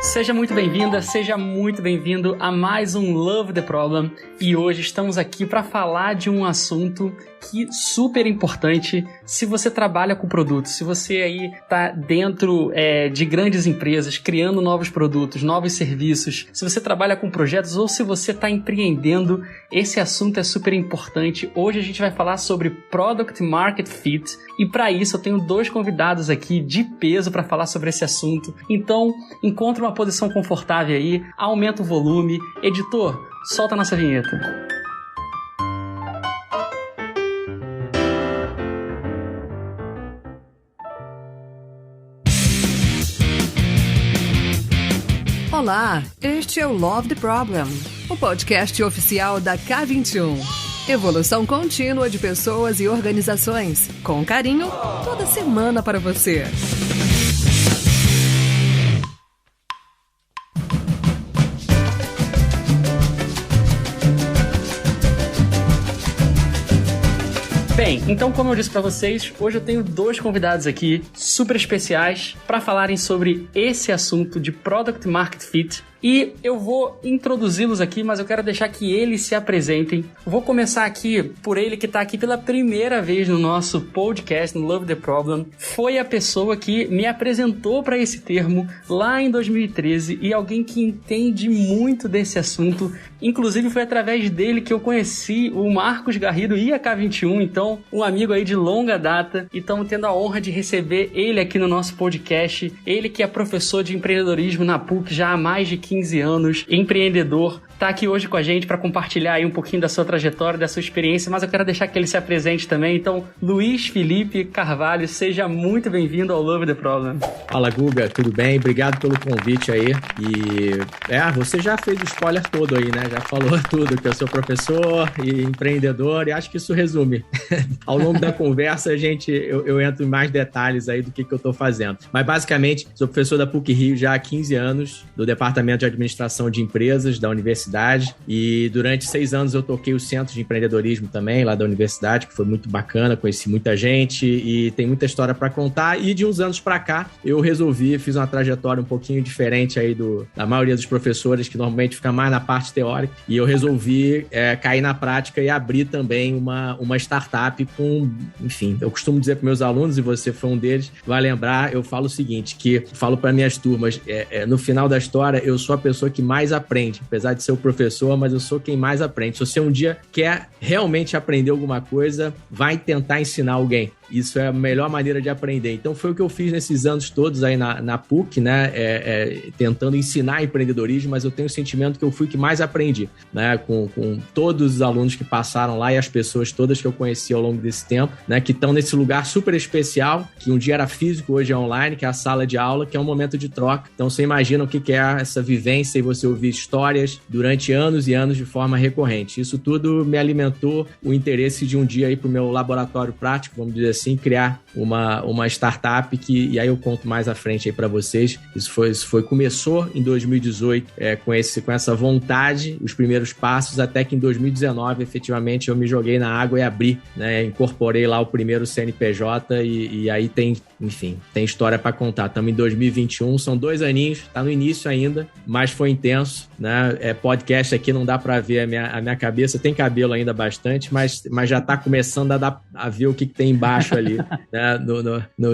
Seja muito bem-vinda, seja muito bem-vindo a mais um Love the Problem. E hoje estamos aqui para falar de um assunto que é super importante se você trabalha com produtos, se você aí tá dentro de grandes empresas, criando novos produtos, novos serviços, se você trabalha com projetos ou se você está empreendendo, esse assunto é super importante. Hoje a gente vai falar sobre Product Market Fit e para isso eu tenho dois convidados aqui de peso para falar sobre esse assunto. Então, encontre uma posição confortável aí, aumenta o volume. Editor, solta a nossa vinheta. Olá, este é o Love the Problem, o podcast oficial da K21. Evolução contínua de pessoas e organizações, com carinho, toda semana para você. Bem, então como eu disse para vocês, hoje eu tenho dois convidados aqui super especiais para falarem sobre esse assunto de Product Market Fit. E eu vou introduzi-los aqui, mas eu quero deixar que eles se apresentem. Vou começar aqui por ele que está aqui pela primeira vez no nosso podcast, no Love the Problem. Foi a pessoa que me apresentou para esse termo lá em 2013 e alguém que entende muito desse assunto. Inclusive foi através dele que eu conheci o Marcos Garrido e a K21, então um amigo aí de longa data. E estamos tendo a honra de receber ele aqui no nosso podcast. Ele que é professor de empreendedorismo na PUC já há mais de 15 anos, empreendedor, tá aqui hoje com a gente para compartilhar aí um pouquinho da sua trajetória, da sua experiência, mas eu quero deixar que ele se apresente também. Então, Luiz Felipe Carvalho, seja muito bem-vindo ao Love the Problem. Fala, Guga, tudo bem? Obrigado pelo convite aí. E você já fez o spoiler todo aí, né? Já falou tudo, que eu sou professor e empreendedor, e acho que isso resume. Ao longo da conversa, eu entro em mais detalhes aí do que eu tô fazendo. Mas, basicamente, sou professor da PUC-Rio já há 15 anos, do Departamento de Administração de Empresas da Universidade, e durante 6 anos eu toquei o Centro de Empreendedorismo também, lá da Universidade, que foi muito bacana, conheci muita gente e tem muita história para contar. E de uns anos para cá, eu fiz uma trajetória um pouquinho diferente aí da maioria dos professores, que normalmente fica mais na parte teórica, e eu resolvi cair na prática e abrir também uma startup com, enfim, eu costumo dizer para meus alunos, e você foi um deles, vai lembrar, eu falo o seguinte, que eu falo para minhas turmas, no final da história, eu sou a pessoa que mais aprende, apesar de ser o professor, mas eu sou quem mais aprende. Se você um dia quer realmente aprender alguma coisa, vai tentar ensinar alguém. Isso é a melhor maneira de aprender. Então foi o que eu fiz nesses anos todos aí na PUC, né? Tentando ensinar empreendedorismo, mas eu tenho o sentimento que eu fui que mais aprendi, né? Com todos os alunos que passaram lá e as pessoas todas que eu conheci ao longo desse tempo, né? Que estão nesse lugar super especial, que um dia era físico, hoje é online, que é a sala de aula, que é um momento de troca. Então você imagina o que é essa vivência e você ouvir histórias durante anos e anos de forma recorrente. Isso tudo me alimentou o interesse de um dia ir para o meu laboratório prático, vamos dizer assim, criar uma startup e aí eu conto mais à frente aí para vocês. Começou em 2018 com essa vontade, os primeiros passos, até que em 2019 efetivamente eu me joguei na água e abri, né? Incorporei lá o primeiro CNPJ e aí tem história para contar. Estamos em 2021, são 2 aninhos, tá no início ainda, mas foi intenso, né? Podcast aqui não dá para ver a minha cabeça, tem cabelo ainda bastante, mas já tá começando a ver o que tem embaixo ali, né?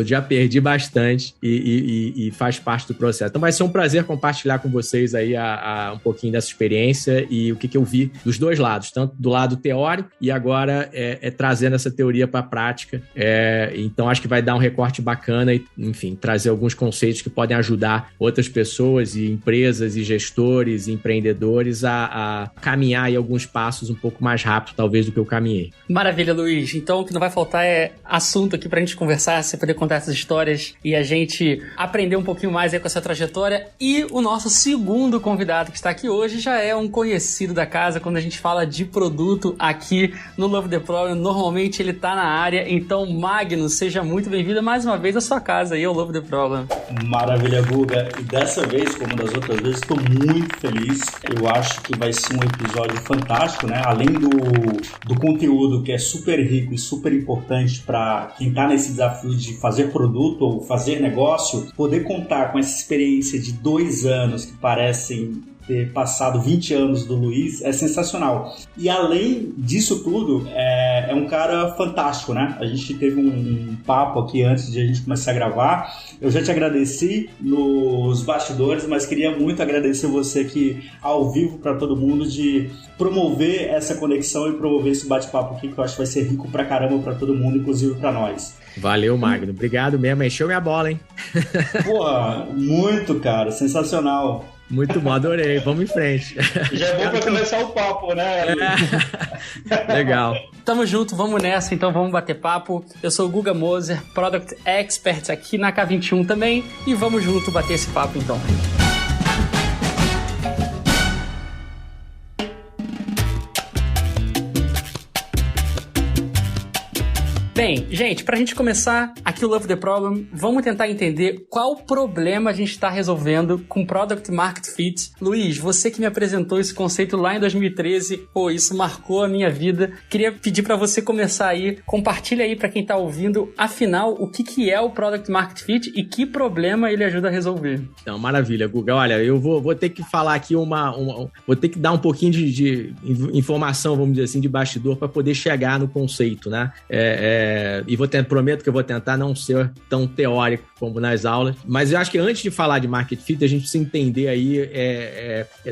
Já perdi bastante e faz parte do processo. Então vai ser um prazer compartilhar com vocês aí um pouquinho dessa experiência e o que eu vi dos dois lados, tanto do lado teórico e agora trazendo essa teoria para a prática. Então acho que vai dar um recorte bacana e, enfim, trazer alguns conceitos que podem ajudar outras pessoas e empresas e gestores e empreendedores a caminhar aí alguns passos um pouco mais rápido, talvez, do que eu caminhei. Maravilha, Luiz. Então o que não vai faltar é assunto aqui pra gente conversar, você poder contar essas histórias e a gente aprender um pouquinho mais aí com essa trajetória. E o nosso segundo convidado que está aqui hoje já é um conhecido da casa. Quando a gente fala de produto aqui no Love the Problem, normalmente ele tá na área. Então, Magnus, seja muito bem-vindo mais uma vez à sua casa aí, ao Love the Problem. Maravilha, Guga. E dessa vez, como das outras vezes, estou muito feliz. Eu acho que vai ser um episódio fantástico, né? Além do conteúdo que é super rico e super importante para para quem está nesse desafio de fazer produto ou fazer negócio, poder contar com essa experiência de 2 anos que parecem ter passado 20 anos do Luiz é sensacional. E além disso tudo, é um cara fantástico, né? A gente teve um papo aqui antes de a gente começar a gravar. Eu já te agradeci nos bastidores, mas queria muito agradecer você aqui ao vivo para todo mundo de promover essa conexão e promover esse bate-papo aqui, que eu acho que vai ser rico pra caramba para todo mundo, inclusive para nós. Valeu, Magno. Obrigado mesmo. Encheu minha bola, hein? Porra, muito, cara. Sensacional. Muito bom, adorei. Vamos em frente. Já é bom pra começar o papo, né? Legal. Tamo junto, vamos nessa, então vamos bater papo. Eu sou o Guga Moser, Product Expert aqui na K21 também, e vamos junto bater esse papo então. Bem, gente, pra gente começar aqui o Love the Problem, vamos tentar entender qual problema a gente está resolvendo com Product Market Fit. Luiz, você que me apresentou esse conceito lá em 2013, pô, isso marcou a minha vida. Queria pedir pra você começar aí, compartilha aí pra quem tá ouvindo, afinal, o que é o Product Market Fit e que problema ele ajuda a resolver. Então, maravilha, Guga. Olha, eu vou ter que falar aqui vou ter que dar um pouquinho de informação, vamos dizer assim, de bastidor para poder chegar no conceito, né? Prometo que eu vou tentar não ser tão teórico como nas aulas, mas eu acho que antes de falar de Market Fit, a gente precisa entender aí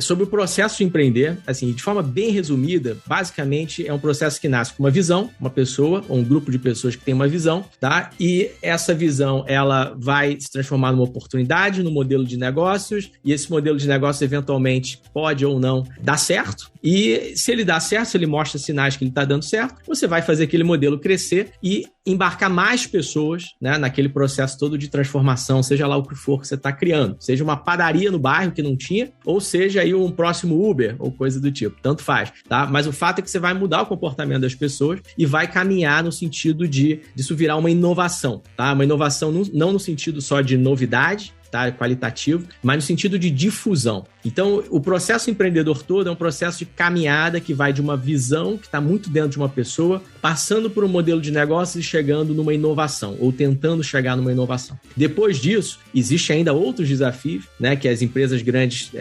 sobre o processo de empreender, assim, de forma bem resumida, basicamente é um processo que nasce com uma visão, uma pessoa ou um grupo de pessoas que tem uma visão, tá? E essa visão, ela vai se transformar numa oportunidade, no modelo de negócios, e esse modelo de negócio eventualmente pode ou não dar certo, e se ele dá certo, se ele mostra sinais que ele está dando certo, você vai fazer aquele modelo crescer e embarcar mais pessoas, né, naquele processo todo de transformação, seja lá o que for que você está criando. Seja uma padaria no bairro que não tinha, ou seja aí um próximo Uber ou coisa do tipo. Tanto faz, tá? Mas o fato é que você vai mudar o comportamento das pessoas e vai caminhar no sentido disso virar uma inovação, tá? Uma inovação não no sentido só de novidade, tá? Qualitativo, mas no sentido de difusão. Então, o processo empreendedor todo é um processo de caminhada que vai de uma visão que está muito dentro de uma pessoa, passando por um modelo de negócio e chegando numa inovação, ou tentando chegar numa inovação. Depois disso, existe ainda outros desafios, né, que as empresas grandes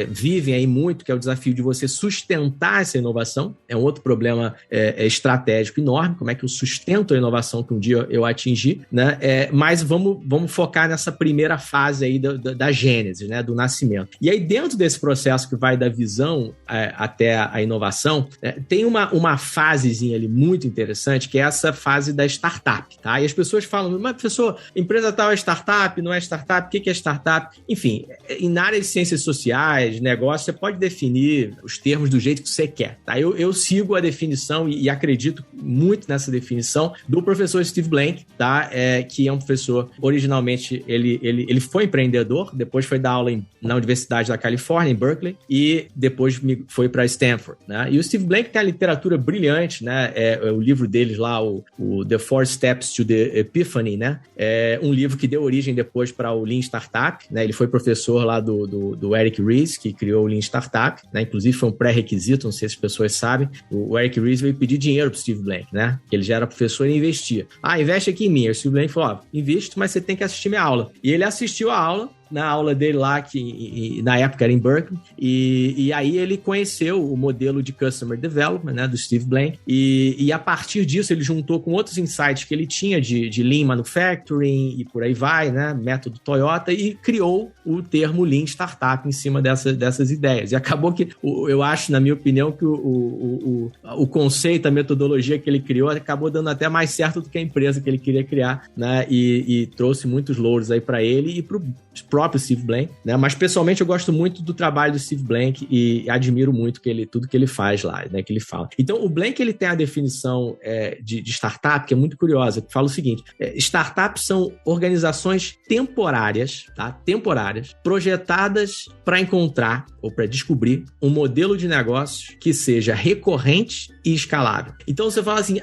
vivem aí muito, que é o desafio de você sustentar essa inovação. É um outro problema estratégico enorme, como é que eu sustento a inovação que um dia eu atingi, né? Mas vamos focar nessa primeira fase aí da gênese, né, do nascimento. E aí, dentro desse processo que vai da visão até a inovação, tem uma fasezinha ali muito interessante, que é essa fase da startup, tá? E as pessoas falam, mas professor, empresa tal é startup, não é startup, o que é startup? Enfim, na área de ciências sociais, negócio, você pode definir os termos do jeito que você quer, tá? Eu sigo a definição e acredito muito nessa definição do professor Steve Blank, tá? Que é um professor, originalmente, ele foi empreendedor, depois foi dar aula na Universidade da Califórnia, em Berkeley, e depois foi para Stanford, né? E o Steve Blank tem a literatura brilhante, né? O livro deles lá, o The 4 Steps to the Epiphany, né? É um livro que deu origem depois para o Lean Startup, né? Ele foi professor lá do Eric Ries, que criou o Lean Startup, né? Inclusive foi um pré-requisito, não sei se as pessoas sabem. O Eric Ries veio pedir dinheiro pro Steve Blank, né? Ele já era professor e investia. Investe aqui em mim. O Steve Blank falou, invisto, mas você tem que assistir minha aula. E ele assistiu a aula, na aula dele lá, que na época era em Berkeley, e aí ele conheceu o modelo de Customer Development, né, do Steve Blank, e a partir disso ele juntou com outros insights que ele tinha de Lean Manufacturing e por aí vai, né, método Toyota, e criou o termo Lean Startup em cima dessas ideias. E acabou que, eu acho, na minha opinião, que o conceito, a metodologia que ele criou acabou dando até mais certo do que a empresa que ele queria criar, né, e trouxe muitos louros aí para ele e para o próprio Steve Blank, né? Mas pessoalmente eu gosto muito do trabalho do Steve Blank e admiro muito tudo que ele faz lá, né? Que ele fala. Então o Blank, ele tem a definição de startup que é muito curiosa, que fala o seguinte: startups são organizações temporárias, tá? Temporárias, projetadas para encontrar ou para descobrir um modelo de negócio que seja recorrente e escalável. Então você fala assim,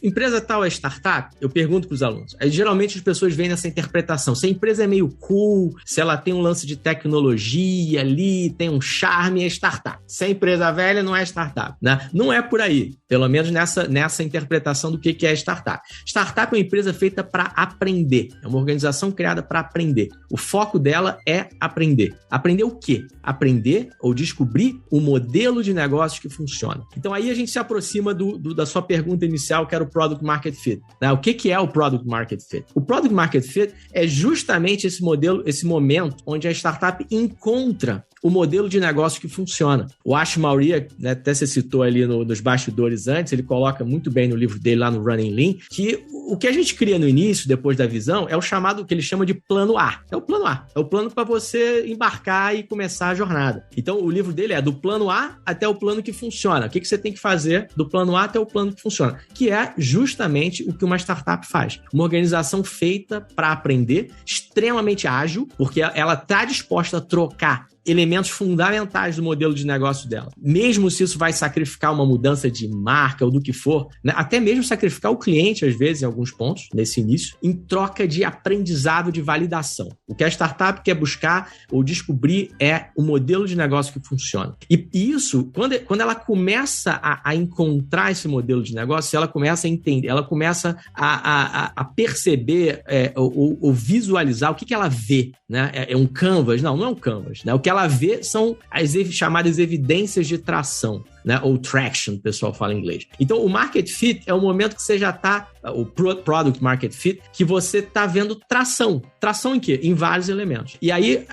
empresa tal é startup? Eu pergunto para os alunos. Aí, geralmente as pessoas vêm nessa interpretação. Se a empresa é meio cool, se ela tem um lance de tecnologia ali, tem um charme, é startup. Se a empresa velha, não é startup, né? Não é por aí, pelo menos nessa interpretação do que é startup. Startup é uma empresa feita para aprender. É uma organização criada para aprender. O foco dela é aprender. Aprender o quê? Aprender ou descobrir o modelo de negócios que funciona. Então aí a gente se aproxima da sua pergunta inicial, que era o Product Market Fit. Né? O que é o Product Market Fit? O Product Market Fit é justamente esse modelo, esse momento onde a startup encontra o modelo de negócio que funciona. O Ash Maurya, né, até você citou ali nos bastidores antes, ele coloca muito bem no livro dele lá no Running Lean, que o que a gente cria no início, depois da visão, é o chamado, que ele chama de plano A. É o plano A. É o plano para você embarcar e começar a jornada. Então, o livro dele é do plano A até o plano que funciona. O que você tem que fazer do plano A até o plano que funciona? Que é justamente o que uma startup faz. Uma organização feita para aprender, extremamente ágil, porque ela está disposta a trocar elementos fundamentais do modelo de negócio dela. Mesmo se isso vai sacrificar uma mudança de marca ou do que for, né? Até mesmo sacrificar o cliente, às vezes, em alguns pontos, nesse início, em troca de aprendizado, de validação. O que a startup quer buscar ou descobrir é o modelo de negócio que funciona. E isso, quando ela começa a encontrar esse modelo de negócio, ela começa a entender, ela começa a perceber ou visualizar o que ela vê, né? É um canvas? Não é um canvas, né? O que ela vê são as chamadas evidências de tração, né? Ou traction, o pessoal fala em inglês. Então, o market fit é o momento que você já está, o product market fit, que você está vendo tração. Tração em quê? Em vários elementos. E aí,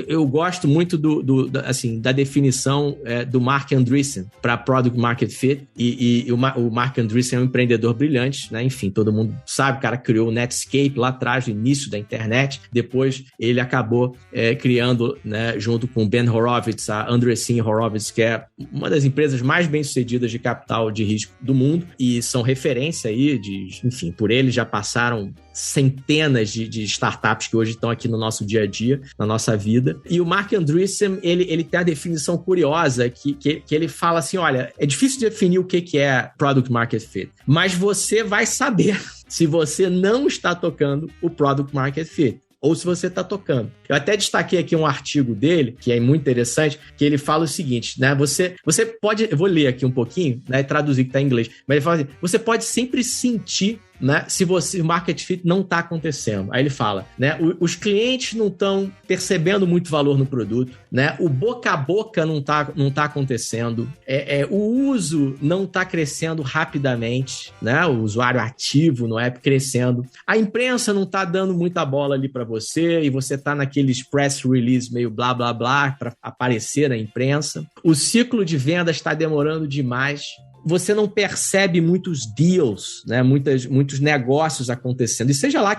eu gosto muito da definição do Marc Andreessen para product market fit. E o Marc Andreessen é um empreendedor brilhante, né? Enfim, todo mundo sabe, o cara criou o Netscape lá atrás, no início da internet. Depois, ele acabou criando, né, junto com Ben Horowitz, a Andreessen Horowitz, que é uma das empresas mais bem-sucedidas de capital de risco do mundo, e são referência aí enfim, por eles já passaram centenas de startups que hoje estão aqui no nosso dia a dia, na nossa vida. E o Marc Andreessen, ele tem a definição curiosa que ele fala assim, olha, é difícil definir o que é Product Market Fit, mas você vai saber se você não está tocando o Product Market Fit, ou se você está tocando. Eu até destaquei aqui um artigo dele, que é muito interessante, que ele fala o seguinte, né? Você pode... Eu vou ler aqui um pouquinho, né? Traduzir que está em inglês. Mas ele fala assim, você pode sempre sentir, né, se o market fit não está acontecendo. Aí ele fala, né, os clientes não estão percebendo muito valor no produto, né, o boca a boca não tá acontecendo, o uso não está crescendo rapidamente, né, o usuário ativo no app crescendo, a imprensa não está dando muita bola ali para você e você está naqueles press release meio blá blá blá para aparecer na imprensa, o ciclo de vendas está demorando demais, você não percebe muitos deals, né? Muitos negócios acontecendo. E seja lá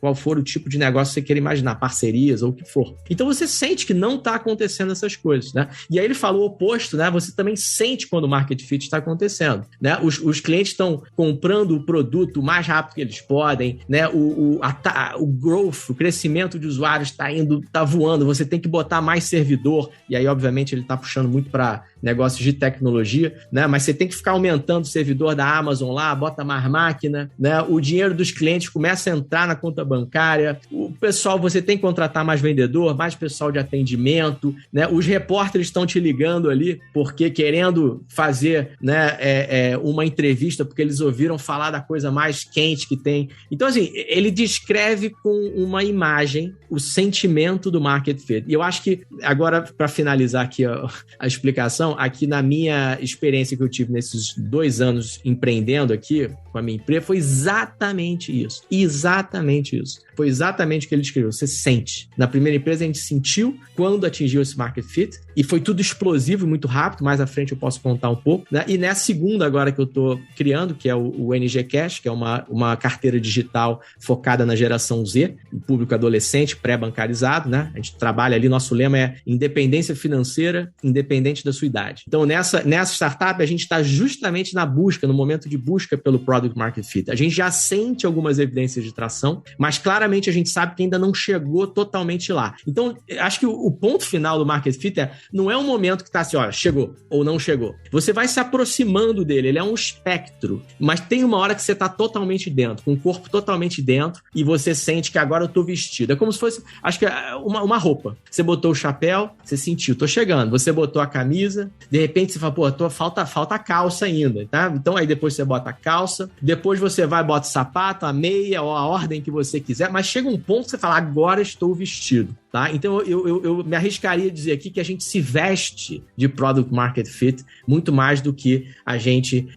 qual for o tipo de negócio que você queira imaginar, parcerias ou o que for. Então você sente que não está acontecendo essas coisas, né? E aí ele falou o oposto, né? Você também sente quando o market fit está acontecendo, né? Os clientes estão comprando o produto o mais rápido que eles podem, né? O growth, o crescimento de usuários está voando, você tem que botar mais servidor, e aí obviamente ele está puxando muito para negócios de tecnologia, né? Mas você tem que ficar aumentando o servidor da Amazon lá, bota mais máquina, né? O dinheiro dos clientes começa a entrar na conta bancária, o pessoal, você tem que contratar mais vendedor, mais pessoal de atendimento, né? Os repórteres estão te ligando ali, porque querendo fazer, né, uma entrevista, porque eles ouviram falar da coisa mais quente que tem. Então, assim, ele descreve com uma imagem o sentimento do market fit. E eu acho que, agora, para finalizar aqui a explicação, aqui na minha experiência que eu tive nesses 2 anos empreendendo aqui com a minha empresa, foi exatamente isso. Exatamente isso. Foi exatamente o que ele descreveu. Você sente. Na primeira empresa, a gente sentiu quando atingiu esse market fit, e foi tudo explosivo, muito rápido. Mais à frente eu posso contar um pouco, né? E nessa segunda agora que eu estou criando, que é o NG Cash, que é uma carteira digital focada na geração Z, o público adolescente, pré-bancarizado, né? A gente trabalha ali, nosso lema é independência financeira, independente da sua idade. Então, nessa startup, a gente está justamente na busca, no momento de busca pelo product Product Market Fit. A gente já sente algumas evidências de tração, mas claramente a gente sabe que ainda não chegou totalmente lá. Então, acho que o ponto final do Market Fit não é um momento que está assim, olha, chegou ou não chegou. Você vai se aproximando dele, ele é um espectro, mas tem uma hora que você está totalmente dentro, com o corpo totalmente dentro, e você sente que agora eu estou vestido. É como se fosse, acho que é uma roupa. Você botou o chapéu, você sentiu, tô chegando. Você botou a camisa, de repente você fala, pô, falta a calça ainda, tá? Então aí depois você bota a calça, depois você vai, bota o sapato, a meia, ou a ordem que você quiser, mas chega um ponto que você fala, agora estou vestido, tá? Então eu me arriscaria a dizer aqui que a gente se veste de Product Market Fit muito mais do que a gente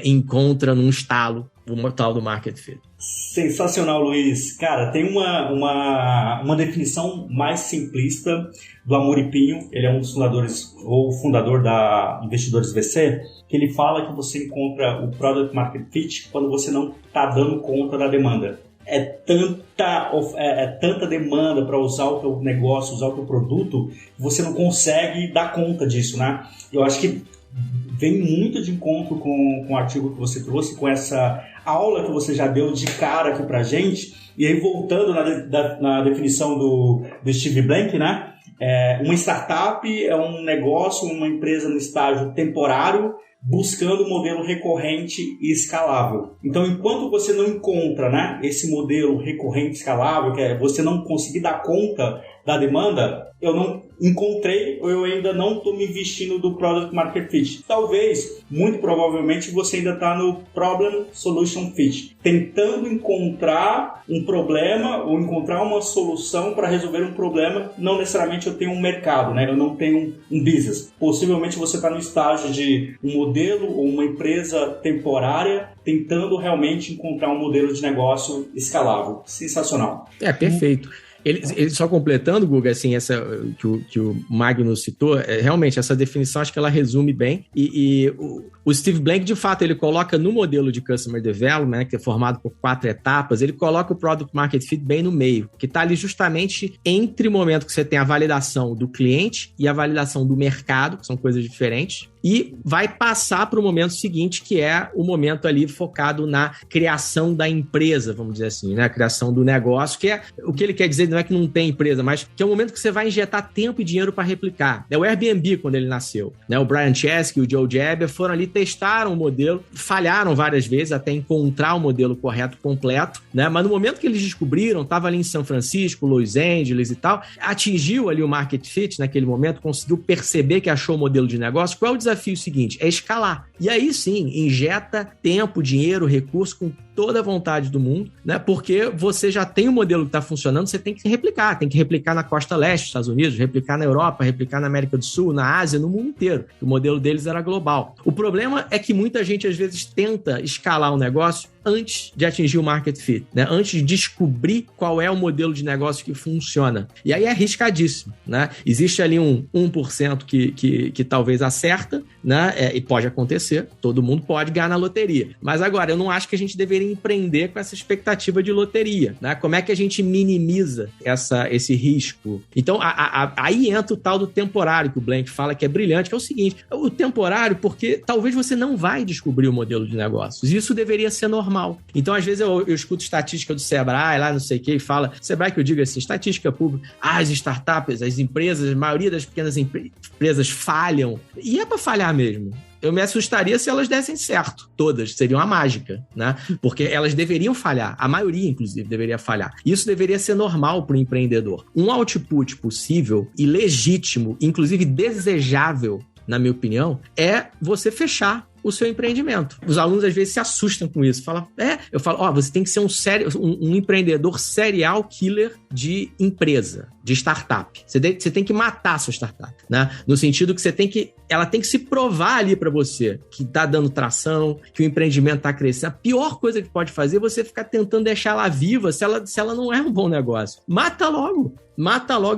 encontra num estalo o tal do Market Fit. Sensacional, Luiz. Cara, tem uma definição mais simplista do Amaury Pinho. Ele é um dos fundadores, ou fundador da Investidores VC, que ele fala que você encontra o Product Market Fit quando você não está dando conta da demanda. É tanta demanda para usar o teu negócio, usar o teu produto, que você não consegue dar conta disso, né? Eu acho que vem muito de encontro com o artigo que você trouxe, com essa aula que você já deu de cara aqui pra gente. E aí, voltando na definição do Steve Blank, né? Uma startup é um negócio, uma empresa no estágio temporário, buscando um modelo recorrente e escalável. Então, enquanto você não encontra, né, esse modelo recorrente e escalável, que é você não conseguir dar conta da demanda, eu não encontrei ou eu ainda não estou me vestindo do Product Market Fit. Talvez, muito provavelmente, você ainda está no Problem Solution Fit, tentando encontrar um problema ou encontrar uma solução para resolver um problema. Não necessariamente eu tenho um mercado, né? Eu não tenho um business. Possivelmente você está no estágio de um modelo ou uma empresa temporária tentando realmente encontrar um modelo de negócio escalável. Sensacional. Perfeito. Ele só completando, Guga, assim, essa que o Magnus citou, realmente, essa definição, acho que ela resume bem. E o Steve Blank, de fato, ele coloca no modelo de Customer Development, né, que é formado por 4 etapas, ele coloca o Product Market Fit bem no meio, que está ali justamente entre o momento que você tem a validação do cliente e a validação do mercado, que são coisas diferentes, e vai passar para o momento seguinte, que é o momento ali focado na criação da empresa, vamos dizer assim, né? A criação do negócio, que é o que ele quer dizer, não é que não tem empresa, mas que é o momento que você vai injetar tempo e dinheiro para replicar. É o Airbnb quando ele nasceu, né? O Brian Chesky e o Joe Geber foram ali, testaram o modelo, falharam várias vezes até encontrar o modelo correto, completo, né? Mas no momento que eles descobriram, estava ali em São Francisco, Los Angeles e tal, atingiu ali o Market Fit naquele momento, conseguiu perceber que achou o modelo de negócio. Qual é o desafio seguinte? É escalar. E aí sim, injeta tempo, dinheiro, recurso com toda a vontade do mundo, né? Porque você já tem um modelo que está funcionando, você tem que replicar na costa leste, Estados Unidos, replicar na Europa, replicar na América do Sul, na Ásia, no mundo inteiro. O modelo deles era global. O problema é que muita gente, às vezes, tenta escalar o negócio antes de atingir o market fit, né? Antes de descobrir qual é o modelo de negócio que funciona. E aí é arriscadíssimo, né? Existe ali um 1% que talvez acerta, né? E pode acontecer, todo mundo pode ganhar na loteria. Mas agora, eu não acho que a gente deveria empreender com essa expectativa de loteria, né? Como é que a gente minimiza esse risco? Então, aí entra o tal do temporário, que o Blank fala que é brilhante, que é o seguinte, o temporário, porque talvez você não vai descobrir o modelo de negócios. Isso deveria ser normal. Então, às vezes, eu escuto estatística do Sebrae, lá não sei o que, e fala, Sebrae que eu digo assim, estatística pública, as startups, as empresas, a maioria das pequenas empresas falham. E é para falhar mesmo. Eu me assustaria se elas dessem certo. Todas. Seria uma mágica, né? Porque elas deveriam falhar. A maioria, inclusive, deveria falhar. Isso deveria ser normal para o empreendedor. Um output possível e legítimo, inclusive desejável, na minha opinião, é você fechar o seu empreendimento. Os alunos, às vezes, se assustam com isso. Eu falo, você tem que ser um empreendedor serial killer de empresa, de startup. Você tem que matar a sua startup, né? No sentido que ela tem que se provar ali para você que tá dando tração, que o empreendimento tá crescendo. A pior coisa que pode fazer é você ficar tentando deixar ela viva se ela não é um bom negócio. Mata logo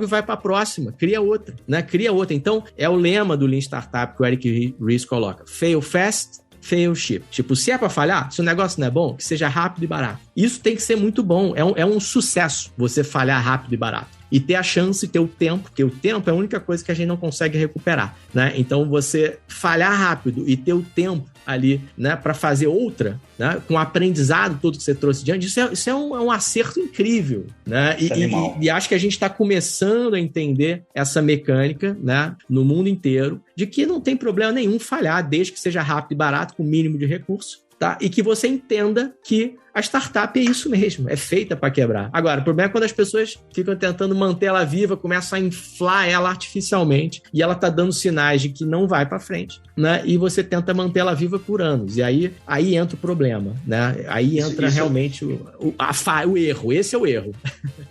e vai para a próxima. Cria outra, né? Então, é o lema do Lean Startup que o Eric Ries coloca. Fail fast, fail cheap. Tipo, se é para falhar, se o negócio não é bom, que seja rápido e barato. Isso tem que ser muito bom. É um sucesso você falhar rápido e barato. e ter a chance, ter o tempo, porque o tempo é a única coisa que a gente não consegue recuperar, né? Então, você falhar rápido e ter o tempo ali, né, para fazer outra, né, com o aprendizado todo que você trouxe diante, isso é um acerto incrível, né? E acho que a gente está começando a entender essa mecânica, né, no mundo inteiro, de que não tem problema nenhum falhar, desde que seja rápido e barato, com o mínimo de recurso, tá? E que você entenda que a startup é isso mesmo, é feita para quebrar. Agora, o problema é quando as pessoas ficam tentando manter ela viva, começam a inflar ela artificialmente e ela tá dando sinais de que não vai para frente, né? E você tenta manter ela viva por anos. E aí entra o problema, né? Aí entra realmente o erro. Esse é o erro.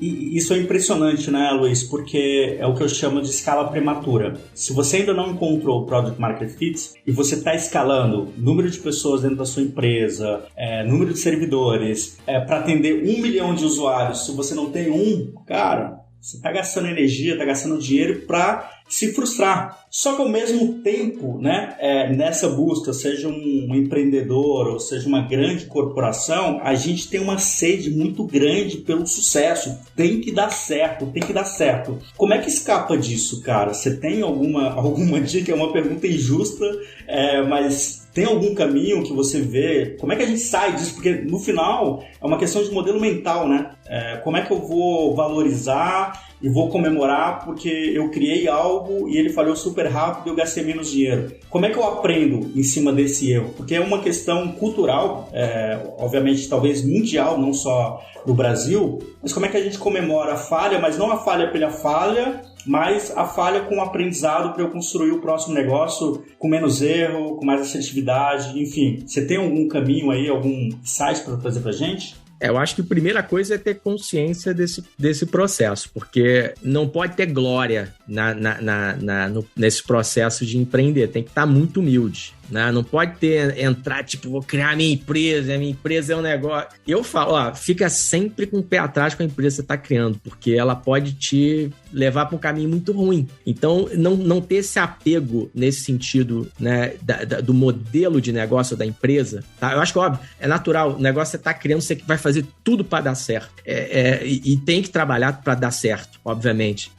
E isso é impressionante, né, Luiz? Porque é o que eu chamo de escala prematura. Se você ainda não encontrou o Product Market Fit e você está escalando número de pessoas dentro da sua empresa, número de servidores, para atender 1 milhão de usuários, se você não tem cara, você está gastando energia, está gastando dinheiro para se frustrar. Só que ao mesmo tempo, né, nessa busca, seja um empreendedor ou seja uma grande corporação, a gente tem uma sede muito grande pelo sucesso. Tem que dar certo, tem que dar certo. Como é que escapa disso, cara? Você tem alguma dica? É uma pergunta injusta, mas tem algum caminho que você vê? Como é que a gente sai disso? Porque no final é uma questão de modelo mental, né? Como é que eu vou valorizar e vou comemorar porque eu criei algo e ele falhou super rápido e eu gastei menos dinheiro? Como é que eu aprendo em cima desse erro? Porque é uma questão cultural, obviamente talvez mundial, não só do Brasil, mas como é que a gente comemora a falha, mas não a falha pela falha, mas a falha com o aprendizado para eu construir o próximo negócio com menos erro, com mais assertividade, enfim. Você tem algum caminho aí, algum insight para trazer para a gente? Eu acho que a primeira coisa é ter consciência desse processo, porque não pode ter glória nesse processo de empreender, tem que estar muito humilde, né? Não pode entrar, tipo, vou criar a minha empresa é um negócio. Eu falo, fica sempre com o pé atrás com a empresa que você está criando, porque ela pode te levar para um caminho muito ruim. Então, não ter esse apego nesse sentido, né, do modelo de negócio da empresa, tá? Eu acho que, óbvio, é natural, o negócio que você está criando, você vai fazer tudo para dar certo. E tem que trabalhar para dar certo, obviamente.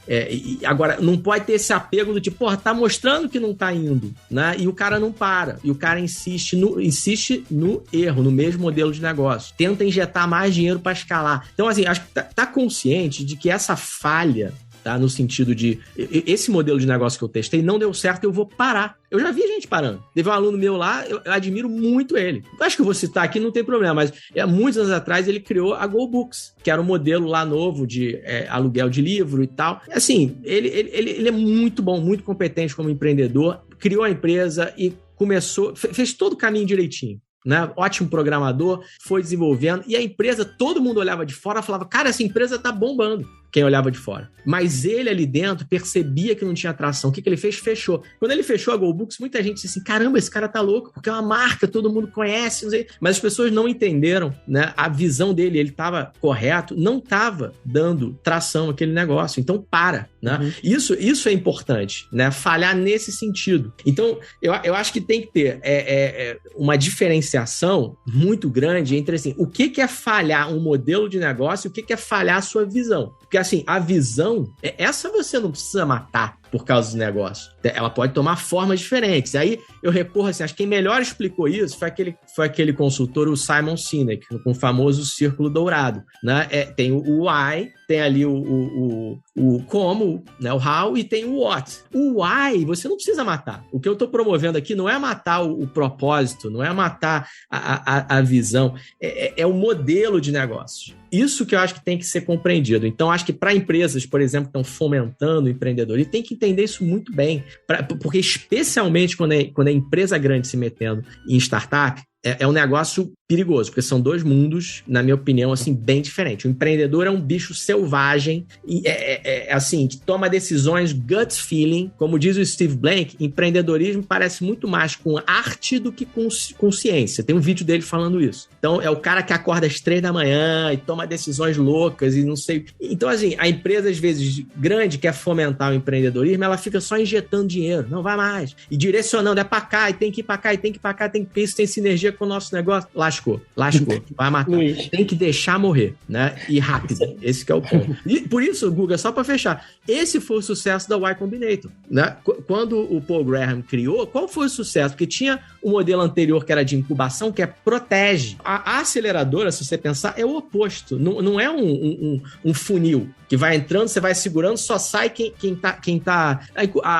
Agora, não pode ter esse apego do tipo, tá mostrando que não tá indo, né? E o cara não para. E o cara insiste no erro, no mesmo modelo de negócio. Tenta injetar mais dinheiro para escalar. Então, assim, acho que tá consciente de que essa falha, tá, no sentido de esse modelo de negócio que eu testei não deu certo, eu vou parar. Eu já vi gente parando. Teve um aluno meu lá, eu admiro muito ele. Eu acho que eu vou citar aqui, não tem problema, mas muitos anos atrás ele criou a GoBooks, que era um modelo lá novo de aluguel de livro e tal. Assim, ele é muito bom, muito competente como empreendedor, criou a empresa e começou, fez todo o caminho direitinho, né? Ótimo programador, foi desenvolvendo, e a empresa, todo mundo olhava de fora e falava, cara, essa empresa tá bombando. Quem olhava de fora. Mas ele ali dentro percebia que não tinha atração. O que ele fez? Fechou. Quando ele fechou a GoBooks, muita gente disse assim, caramba, esse cara tá louco, porque é uma marca, todo mundo conhece, não sei. Mas as pessoas não entenderam, né, a visão dele. Ele estava correto, não estava dando tração àquele negócio. Então, né? Uhum. Isso é importante, né? Falhar nesse sentido. Então, eu acho que tem que ter uma diferenciação muito grande entre, assim, o que é falhar um modelo de negócio e o que é falhar a sua visão. Porque, assim, a visão, essa você não precisa matar por causa do negócio. Ela pode tomar formas diferentes. Aí eu recorro, assim, acho que quem melhor explicou isso foi aquele consultor, o Simon Sinek, com o famoso círculo dourado, né? Tem o why, tem ali o como, né? O how, e tem o what. O why você não precisa matar. O que eu estou promovendo aqui não é matar o propósito, não é matar a visão, é o modelo de negócio. Isso que eu acho que tem que ser compreendido. Então, acho que para empresas, por exemplo, que estão fomentando o empreendedorismo, tem que entender isso muito bem. Porque, especialmente quando é empresa grande se metendo em startup, é um negócio perigoso, porque são dois mundos, na minha opinião, assim, bem diferentes. O empreendedor é um bicho selvagem, e assim, que toma decisões gut feeling. Como diz o Steve Blank, empreendedorismo parece muito mais com arte do que com ciência. Tem um vídeo dele falando isso. Então, é o cara que acorda às 3 da manhã e toma decisões loucas e não sei... Então, assim, a empresa, às vezes, grande, quer fomentar o empreendedorismo, ela fica só injetando dinheiro, não vai mais. E direcionando, é pra cá, e tem que ir pra cá, e tem que ir pra cá, tem que isso, tem sinergia com o nosso negócio. Lascou. lascou, vai matar. Luiz. Tem que deixar morrer, né? E rápido, esse que é o ponto. E por isso, Guga, só para fechar, esse foi o sucesso da Y Combinator, né? Quando o Paul Graham criou, qual foi o sucesso? Porque tinha o modelo anterior que era de incubação, que protege. A aceleradora, se você pensar, é o oposto. Não é um funil que vai entrando, você vai segurando, só sai quem tá...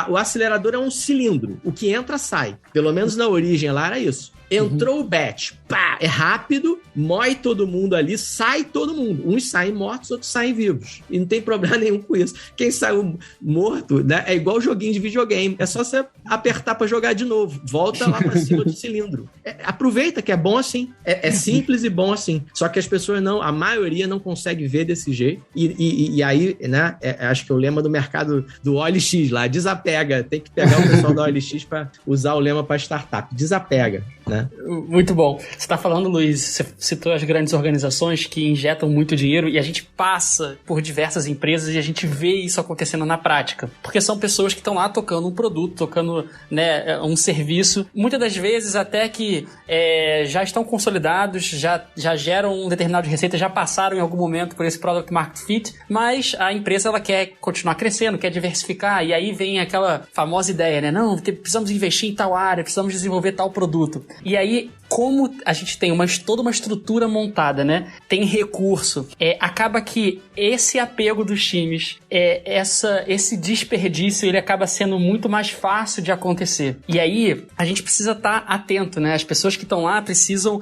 O acelerador é um cilindro. O que entra, sai. Pelo menos na origem lá era isso. Entrou o batch, pá, é rápido, mói todo mundo ali, sai todo mundo. Uns saem mortos, outros saem vivos. E não tem problema nenhum com isso. Quem saiu morto, né, é igual joguinho de videogame. É só você apertar pra jogar de novo. Volta lá pra cima do cilindro. Aproveita que é bom assim. É simples e bom assim. Só que as pessoas a maioria não consegue ver desse jeito. E aí, né, acho que é o lema do mercado do OLX lá, desapega. Tem que pegar o pessoal da OLX pra usar o lema pra startup. Desapega, né? Muito bom. Você está falando, Luiz, você citou as grandes organizações que injetam muito dinheiro e a gente passa por diversas empresas e a gente vê isso acontecendo na prática. Porque são pessoas que estão lá tocando um produto, tocando, né, um serviço. Muitas das vezes até que já estão consolidados, já geram um determinado de receita, já passaram em algum momento por esse Product Market Fit, mas a empresa ela quer continuar crescendo, quer diversificar, e aí vem aquela famosa ideia, né? Não, precisamos investir em tal área, precisamos desenvolver tal produto. E aí, como a gente tem toda uma estrutura montada, né? Tem recurso. Acaba que esse apego dos times, esse desperdício, ele acaba sendo muito mais fácil de acontecer. E aí, a gente precisa estar atento, né? As pessoas que estão lá precisam,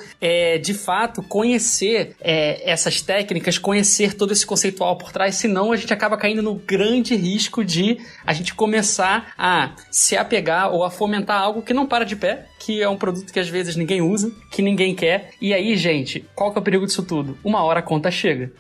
de fato, conhecer essas técnicas, conhecer todo esse conceitual por trás, senão a gente acaba caindo no grande risco de a gente começar a se apegar ou a fomentar algo que não para de pé, que é um produto que às vezes ninguém usa, que ninguém quer. E aí, gente, qual que é o perigo disso tudo? Uma hora a conta chega.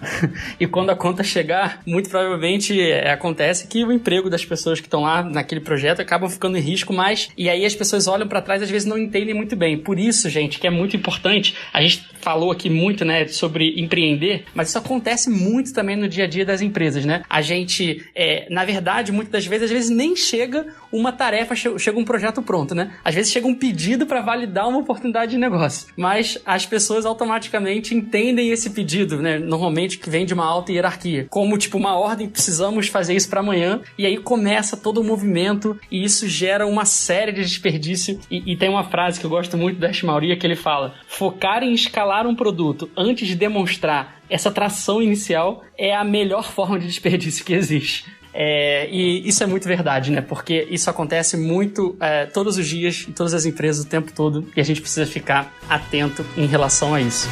E quando a conta chegar, muito provavelmente acontece que o emprego das pessoas que estão lá naquele projeto acabam ficando em risco, e aí as pessoas olham para trás e às vezes não entendem muito bem. Por isso, gente, que é muito importante, a gente falou aqui muito, né, sobre empreender, mas isso acontece muito também no dia a dia das empresas, né? A gente, na verdade, muitas das vezes, às vezes nem chega uma tarefa, chega um projeto pronto, né? Às vezes chega um pedido para validar uma oportunidade de negócio, mas as pessoas automaticamente entendem esse pedido, né? Normalmente que vem de uma alta hierarquia, como tipo uma ordem, precisamos fazer isso para amanhã, e aí começa todo o movimento e isso gera uma série de desperdício. E tem uma frase que eu gosto muito da Ash Maurya, que ele fala: focar em escalar um produto antes de demonstrar essa tração inicial é a melhor forma de desperdício que existe. E isso é muito verdade, né? Porque isso acontece muito todos os dias, em todas as empresas, o tempo todo, e a gente precisa ficar atento em relação a isso.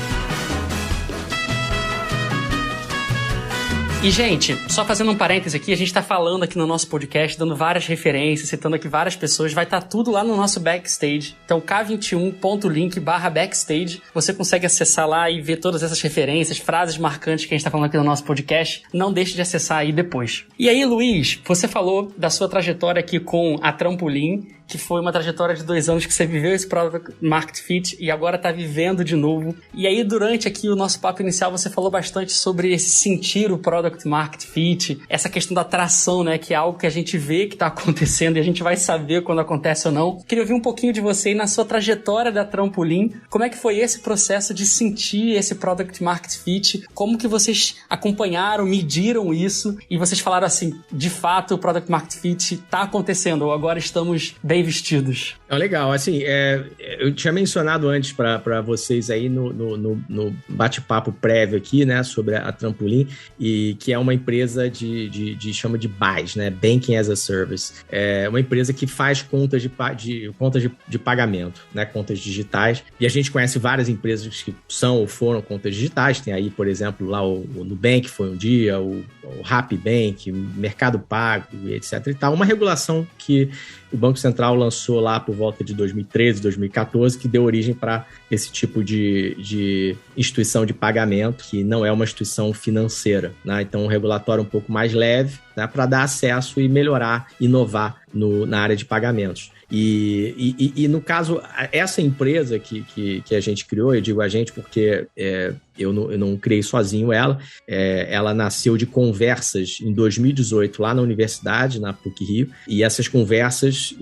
E, gente, só fazendo um parêntese aqui, a gente tá falando aqui no nosso podcast, dando várias referências, citando aqui várias pessoas, vai estar tudo lá no nosso backstage. Então, k21.link/backstage, você consegue acessar lá e ver todas essas referências, frases marcantes que a gente tá falando aqui no nosso podcast. Não deixe de acessar aí depois. E aí, Luiz, você falou da sua trajetória aqui com a Trampolim, que foi uma trajetória de 2 anos que você viveu esse Product Market Fit e agora tá vivendo de novo. E aí, durante aqui o nosso papo inicial, você falou bastante sobre esse sentir o Product Market Fit, essa questão da atração, né, que é algo que a gente vê que tá acontecendo e a gente vai saber quando acontece ou não. Queria ouvir um pouquinho de você e na sua trajetória da Trampolim, como é que foi esse processo de sentir esse Product Market Fit, como que vocês acompanharam, mediram isso e vocês falaram assim, de fato o Product Market Fit tá acontecendo, ou agora estamos bem vestidos. Legal, assim, eu tinha mencionado antes para vocês aí no bate-papo prévio aqui, né, sobre a Trampolim, e que é uma empresa chama de BaaS, né, Banking as a Service. É uma empresa que faz contas de pagamento, né, contas digitais, e a gente conhece várias empresas que são ou foram contas digitais, tem aí, por exemplo, lá o Nubank foi um dia, o Rapibank, Mercado Pago, etc e tal, uma regulação que o Banco Central lançou lá por volta de 2013, 2014, que deu origem para esse tipo de instituição de pagamento, que não é uma instituição financeira, né? Então, um relatório um pouco mais leve, né, para dar acesso e melhorar, inovar na área de pagamentos. E no caso, essa empresa que a gente criou, eu digo a gente porque Eu não criei sozinho ela. Ela nasceu de conversas em 2018 lá na universidade, na PUC-Rio, e essas conversas,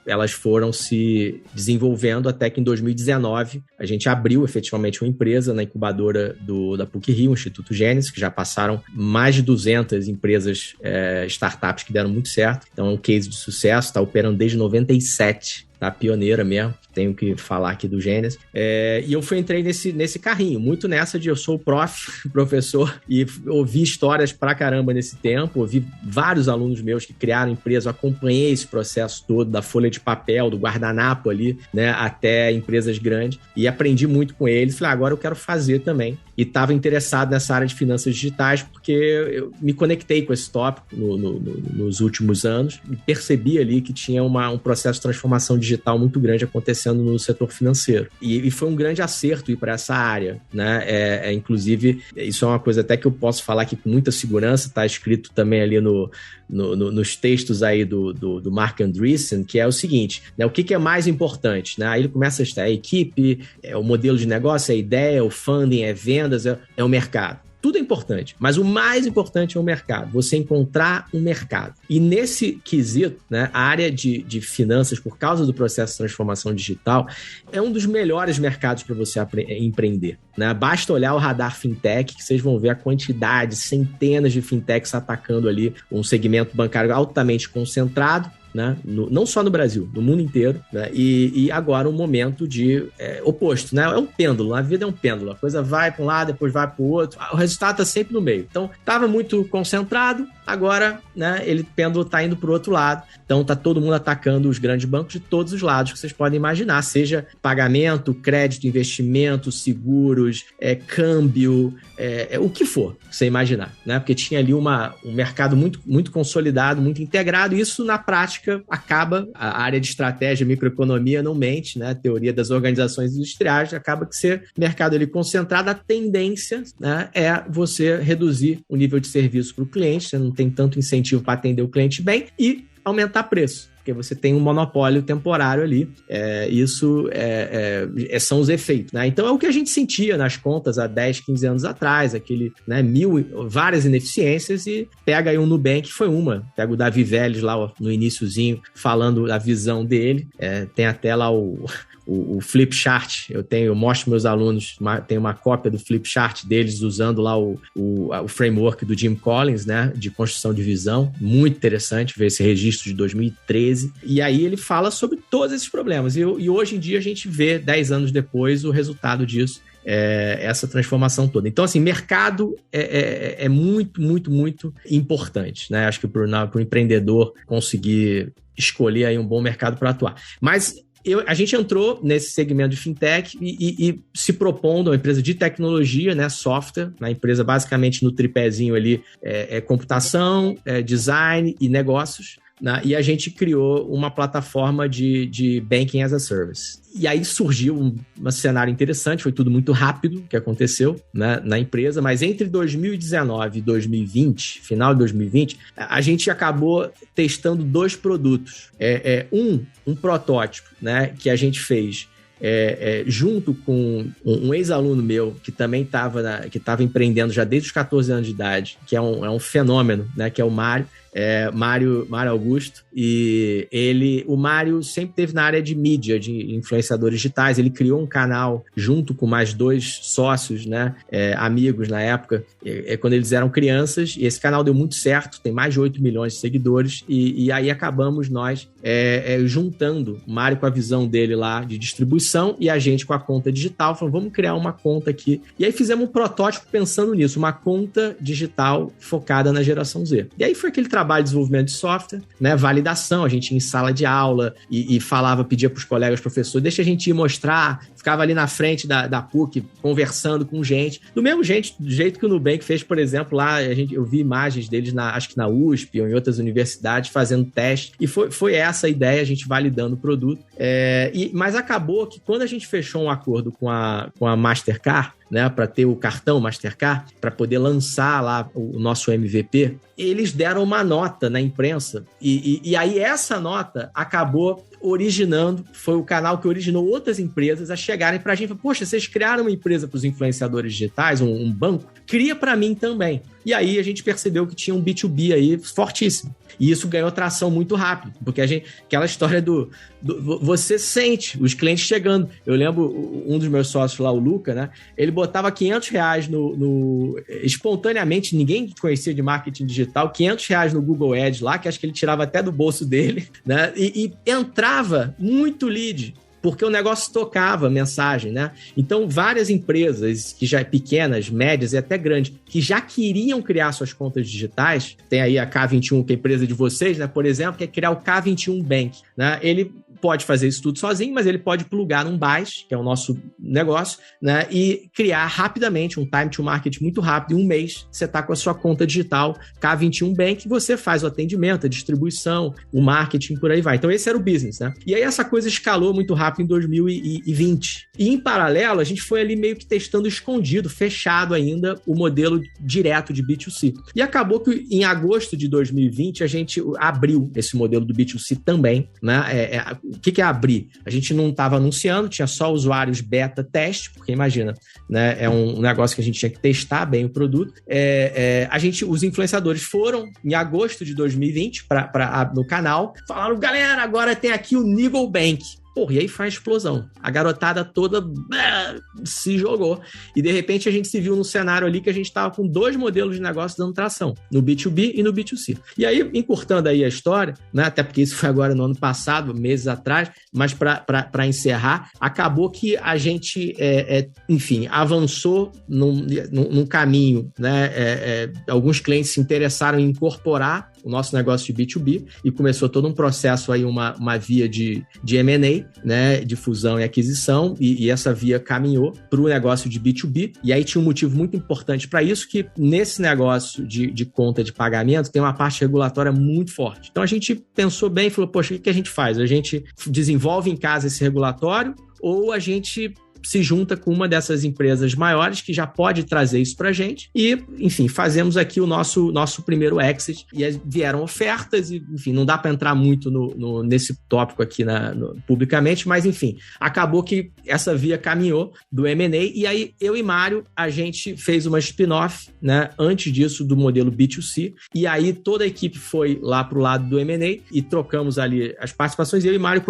elas foram se desenvolvendo até que em 2019 a gente abriu efetivamente uma empresa na incubadora da PUC-Rio, o Instituto Gênesis, que já passaram mais de 200 empresas, startups que deram muito certo. Então é um case de sucesso, está operando desde 97. Tá, pioneira mesmo, tenho que falar aqui do Gênesis. E eu entrei nesse carrinho, muito nessa de eu sou professor, e ouvi histórias pra caramba nesse tempo, ouvi vários alunos meus que criaram empresa, acompanhei esse processo todo, da folha de papel, do guardanapo ali, né, até empresas grandes, e aprendi muito com eles. Falei, agora eu quero fazer também. E estava interessado nessa área de finanças digitais, porque eu me conectei com esse tópico nos últimos anos, e percebi ali que tinha um processo de transformação digital muito grande acontecendo no setor financeiro. E foi um grande acerto ir para essa área, né? Inclusive, isso é uma coisa até que eu posso falar aqui com muita segurança, está escrito também ali nos textos aí do Marc Andreessen, que é o seguinte, né? O que é mais importante, né? Aí ele começa a estar a equipe, o modelo de negócio, a ideia, o funding, vendas, é o mercado. Tudo é importante, mas o mais importante é o mercado, você encontrar um mercado. E nesse quesito, né, a área de finanças, por causa do processo de transformação digital, é um dos melhores mercados para você empreender, né? Basta olhar o radar fintech, que vocês vão ver a quantidade, centenas de fintechs atacando ali um segmento bancário altamente concentrado, né? Não só no Brasil, no mundo inteiro, né? E agora um momento de oposto, né? É um pêndulo, a vida é um pêndulo, a coisa vai para um lado, depois vai para o outro, o resultado está sempre no meio. Então, estava muito concentrado, agora, né, o pêndulo está indo para o outro lado, então está todo mundo atacando os grandes bancos de todos os lados que vocês podem imaginar, seja pagamento, crédito, investimento, seguros, câmbio, o que for, você imaginar, né? Porque tinha ali um mercado muito, muito consolidado, muito integrado, e isso na prática acaba, a área de estratégia, microeconomia não mente, né? A teoria das organizações industriais, acaba que ser mercado ali concentrado, a tendência, né, é você reduzir o nível de serviço para o cliente, você não tem tanto incentivo para atender o cliente bem e aumentar preço, porque você tem um monopólio temporário ali. Isso são os efeitos, né? Então é o que a gente sentia nas contas há 10, 15 anos atrás, aquele, né, várias ineficiências, e pega aí um Nubank, foi pega o Davi Vélez lá no iniciozinho, falando da visão dele, tem até lá o flip chart, eu mostro meus alunos, tem uma cópia do flip chart deles usando lá o framework do Jim Collins, né, de construção de visão, muito interessante ver esse registro de 2013, e aí ele fala sobre todos esses problemas, e hoje em dia a gente vê, 10 anos depois, o resultado disso, essa transformação toda. Então, assim, mercado é muito, muito, muito importante, né? Acho que para o empreendedor conseguir escolher aí um bom mercado para atuar. Mas a gente entrou nesse segmento de fintech e se propondo uma empresa de tecnologia, né, software, uma empresa basicamente no tripézinho ali, computação, design e negócios, né, e a gente criou uma plataforma de Banking as a Service. E aí surgiu um cenário interessante, foi tudo muito rápido que aconteceu, né, na empresa, mas entre 2019 e 2020, final de 2020, a gente acabou testando 2 produtos. Um protótipo, né, que a gente fez junto com um ex-aluno meu que também estava empreendendo já desde os 14 anos de idade, que é um fenômeno, né, que é o Mário. Mário Augusto, e o Mário sempre teve na área de mídia, de influenciadores digitais. Ele criou um canal junto com mais 2 sócios, né, amigos na época, quando eles eram crianças, e esse canal deu muito certo, tem mais de 8 milhões de seguidores, e aí acabamos nós juntando o Mário com a visão dele lá de distribuição e a gente com a conta digital, falando, vamos criar uma conta aqui, e aí fizemos um protótipo pensando nisso, uma conta digital focada na geração Z. E aí foi aquele trabalho de desenvolvimento de software, né, validação, a gente ia em sala de aula e pedia para os colegas professores, deixa a gente ir mostrar, ficava ali na frente da PUC conversando com gente, do mesmo jeito que o Nubank fez, por exemplo, lá eu vi imagens deles, acho que na USP ou em outras universidades, fazendo teste, e foi essa a ideia, a gente validando o produto, mas acabou que quando a gente fechou um acordo com a Mastercard, né, para ter o cartão Mastercard, para poder lançar lá o nosso MVP, eles deram uma nota na imprensa e aí essa nota acabou originando, foi o canal que originou outras empresas a chegarem pra gente e falar, poxa, vocês criaram uma empresa para os influenciadores digitais, um banco, cria para mim também. E aí a gente percebeu que tinha um B2B aí fortíssimo. E isso ganhou tração muito rápido, porque aquela história do você sente os clientes chegando. Eu lembro um dos meus sócios lá, o Luca, né? Ele botava R$500 espontaneamente, ninguém conhecia de marketing digital, R$500 no Google Ads lá, que acho que ele tirava até do bolso dele, né? E entrava muito lead, porque o negócio tocava mensagem, né? Então, várias empresas, que já pequenas, médias e até grandes, que já queriam criar suas contas digitais, tem aí a K21, que é a empresa de vocês, né? Por exemplo, que é criar o K21 Bank, né? Ele pode fazer isso tudo sozinho, mas ele pode plugar num BAS, que é o nosso negócio, né? E criar rapidamente um time to market muito rápido. Em um mês, você está com a sua conta digital K21 Bank, você faz o atendimento, a distribuição, o marketing, por aí vai. Então, esse era o business, né? E aí, essa coisa escalou muito rápido em 2020. E, em paralelo, a gente foi ali meio que testando escondido, fechado ainda, o modelo direto de B2C. E acabou que, em agosto de 2020, a gente abriu esse modelo do B2C também, né? O que é abrir? A gente não estava anunciando, tinha só usuários beta teste, porque imagina, né, é um negócio que a gente tinha que testar bem o produto. Os influenciadores foram em agosto de 2020 no canal, falaram, galera, agora tem aqui o Niggle Bank. Porra, e aí faz explosão. A garotada toda se jogou. E, de repente, a gente se viu num cenário ali que a gente estava com 2 modelos de negócio dando tração, no B2B e no B2C. E aí, encurtando aí a história, né, até porque isso foi agora no ano passado, meses atrás, mas para encerrar, acabou que a gente, enfim, avançou num caminho, né? Alguns clientes se interessaram em incorporar o nosso negócio de B2B e começou todo um processo aí, uma via de M&A, né, de fusão e aquisição, e essa via caminhou para o negócio de B2B, e aí tinha um motivo muito importante para isso, que nesse negócio de conta de pagamento tem uma parte regulatória muito forte. Então a gente pensou bem e falou, poxa, o que a gente faz? A gente desenvolve em casa esse regulatório ou a gente se junta com uma dessas empresas maiores que já pode trazer isso pra gente e, enfim, fazemos aqui o nosso primeiro exit e vieram ofertas e, enfim, não dá para entrar muito nesse tópico aqui publicamente, mas, enfim, acabou que essa via caminhou do M&A e aí eu e Mário, a gente fez uma spin-off, né, antes disso do modelo B2C e aí toda a equipe foi lá pro lado do M&A e trocamos ali as participações e eu e Mário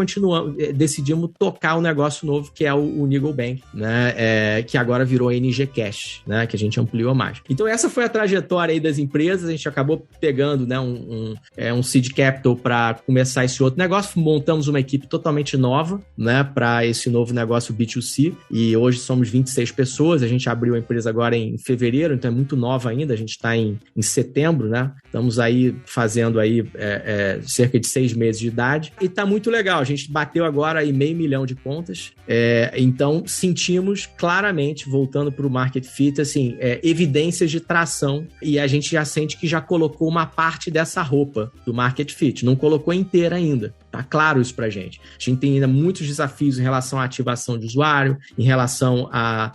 decidimos tocar o negócio novo que é o Niggle Bank, né, que agora virou a NG Cash, né, que a gente ampliou mais. Então essa foi a trajetória aí das empresas, a gente acabou pegando, né, um seed capital para começar esse outro negócio, montamos uma equipe totalmente nova, né, para esse novo negócio B2C e hoje somos 26 pessoas, a gente abriu a empresa agora em fevereiro, então é muito nova ainda, a gente está em setembro, né, estamos aí fazendo aí cerca de 6 meses de idade e tá muito legal, a gente bateu agora aí 500 mil de contas, então sentimos claramente, voltando para o Market Fit, assim, evidências de tração e a gente já sente que já colocou uma parte dessa roupa do Market Fit, não colocou inteira ainda. Tá claro isso pra gente. A gente tem ainda muitos desafios em relação à ativação de usuário, em relação à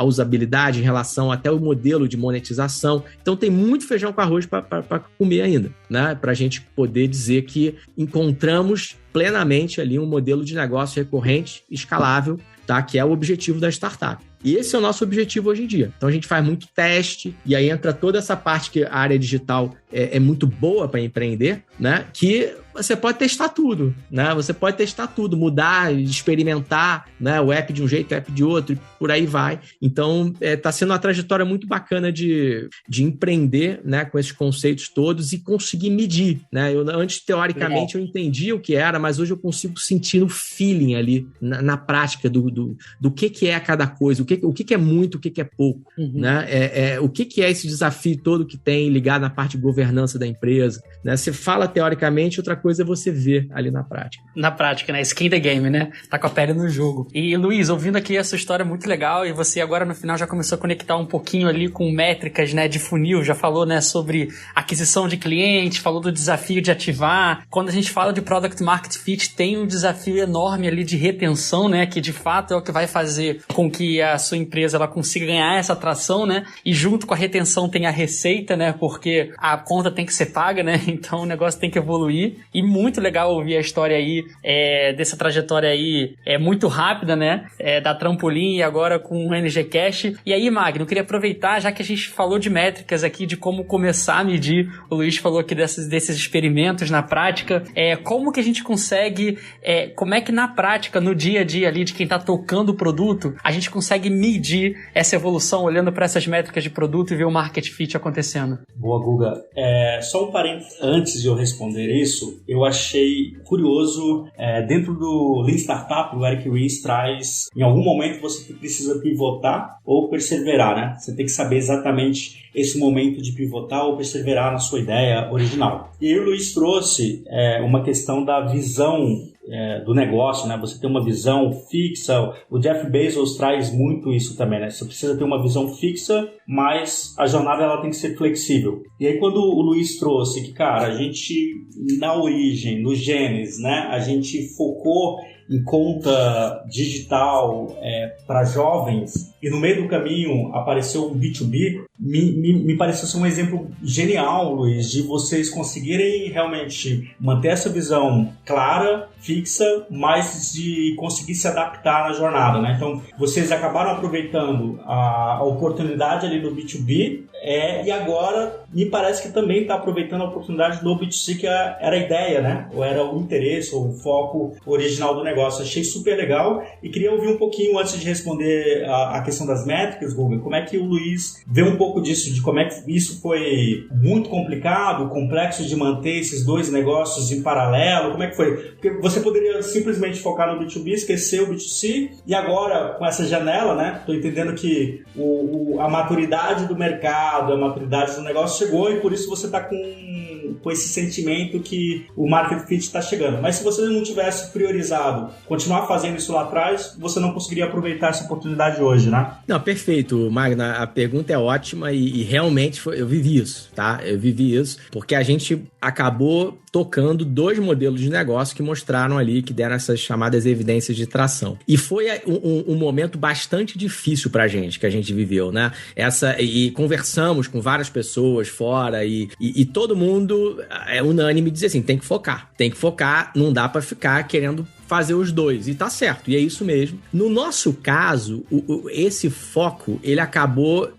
usabilidade, em relação até o modelo de monetização. Então tem muito feijão com arroz para comer ainda, né? Pra gente poder dizer que encontramos plenamente ali um modelo de negócio recorrente, escalável, tá? Que é o objetivo da startup. E esse é o nosso objetivo hoje em dia. Então a gente faz muito teste e aí entra toda essa parte que a área digital é muito boa para empreender, né? Que você pode testar tudo, né? Você pode testar tudo, mudar, experimentar, né? O app de um jeito, o app de outro, e por aí vai. Então, tá sendo uma trajetória muito bacana de empreender, né? Com esses conceitos todos e conseguir medir, né? Antes, teoricamente, eu entendia o que era, mas hoje eu consigo sentir no feeling ali, na prática do que é cada coisa, o que é muito, o que é pouco, né? O que é esse desafio todo que tem ligado na parte de governança da empresa, né? Você fala teoricamente, outra coisa é você ver ali na prática. Na prática, né? Skin the game, né? Tá com a pele no jogo. E, Luiz, ouvindo aqui essa história muito legal e você agora no final já começou a conectar um pouquinho ali com métricas, né, de funil, já falou, né, sobre aquisição de clientes, falou do desafio de ativar. Quando a gente fala de Product Market Fit, tem um desafio enorme ali de retenção, né, que de fato é o que vai fazer com que a sua empresa ela consiga ganhar essa atração, né? E junto com a retenção tem a receita, né? Porque a conta tem que ser paga, né? Então o negócio tem que evoluir. E muito legal ouvir a história aí, dessa trajetória aí, muito rápida, né? Da Trampolim e agora com o NG Cash. E aí, Magno, eu queria aproveitar, já que a gente falou de métricas aqui, de como começar a medir, o Luiz falou aqui desses experimentos na prática, como que a gente consegue, como é que na prática, no dia a dia ali de quem tá tocando o produto, a gente consegue medir essa evolução olhando para essas métricas de produto e ver o market fit acontecendo? Boa, Guga. Só um parênteses antes de eu responder isso, eu achei curioso, dentro do Lean Startup, o Eric Ries traz, em algum momento você precisa pivotar ou perseverar, né? Você tem que saber exatamente esse momento de pivotar ou perseverar na sua ideia original. E aí o Luiz trouxe uma questão da visão do negócio, né? Você tem uma visão fixa. O Jeff Bezos traz muito isso também, né? Você precisa ter uma visão fixa, mas a jornada ela tem que ser flexível. E aí quando o Luiz trouxe que, cara, a gente na origem, no Gênesis, né? A gente focou em conta digital para jovens e no meio do caminho apareceu um B2B, me pareceu ser um exemplo genial, Luiz, de vocês conseguirem realmente manter essa visão clara, fixa, mas de conseguir se adaptar na jornada, né? Então, vocês acabaram aproveitando a oportunidade ali do B2B e agora me parece que também está aproveitando a oportunidade do B2C, que era a ideia, né? Ou era o interesse, ou o foco original do negócio. Achei super legal e queria ouvir um pouquinho, antes de responder a questão das métricas, Google, como é que o Luiz vê um pouco disso, de como é que isso foi muito complicado, complexo de manter esses dois negócios em paralelo, como é que foi? Porque você poderia simplesmente focar no B2B, esquecer o B2C, e agora, com essa janela, né, estou entendendo que a maturidade do mercado, a maturidade do negócio chegou e por isso você está com esse sentimento que o market fit está chegando. Mas se você não tivesse priorizado continuar fazendo isso lá atrás, você não conseguiria aproveitar essa oportunidade hoje, né? Não, perfeito, Magna. A pergunta é ótima e realmente eu vivi isso, tá? Eu vivi isso porque a gente acabou tocando dois modelos de negócio que mostraram ali, que deram essas chamadas evidências de tração. E foi um momento bastante difícil pra gente, que a gente viveu, né? E conversamos com várias pessoas fora e todo mundo é unânime dizer assim, tem que focar, não dá pra ficar querendo fazer os dois, e tá certo, e é isso mesmo. No nosso caso, esse foco, ele acabou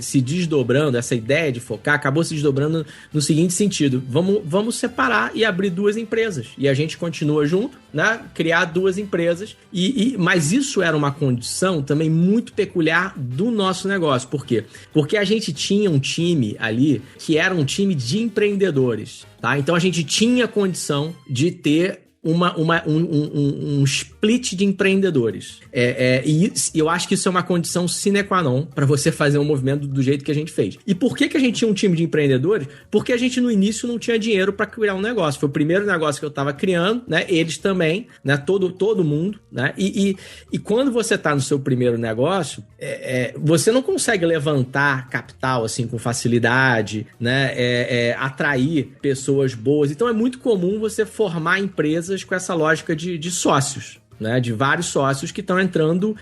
se desdobrando, essa ideia de focar, acabou se desdobrando no seguinte sentido, vamos separar e abrir duas empresas, e a gente continua junto, né, criar duas empresas, mas isso era uma condição também muito peculiar do nosso negócio. Por quê? Porque a gente tinha um time ali que era um time de empreendedores, tá? Então a gente tinha condição de ter um split de empreendedores. E eu acho que isso é uma condição sine qua non para você fazer um movimento do jeito que a gente fez. E por que a gente tinha um time de empreendedores? Porque a gente no início não tinha dinheiro para criar um negócio. Foi o primeiro negócio que eu estava criando, né? Eles também, né? Todo mundo, né? E quando você está no seu primeiro negócio, você não consegue levantar capital assim com facilidade, né? Atrair pessoas boas. Então é muito comum você formar empresas com essa lógica de sócios, né? De vários sócios que estão entrando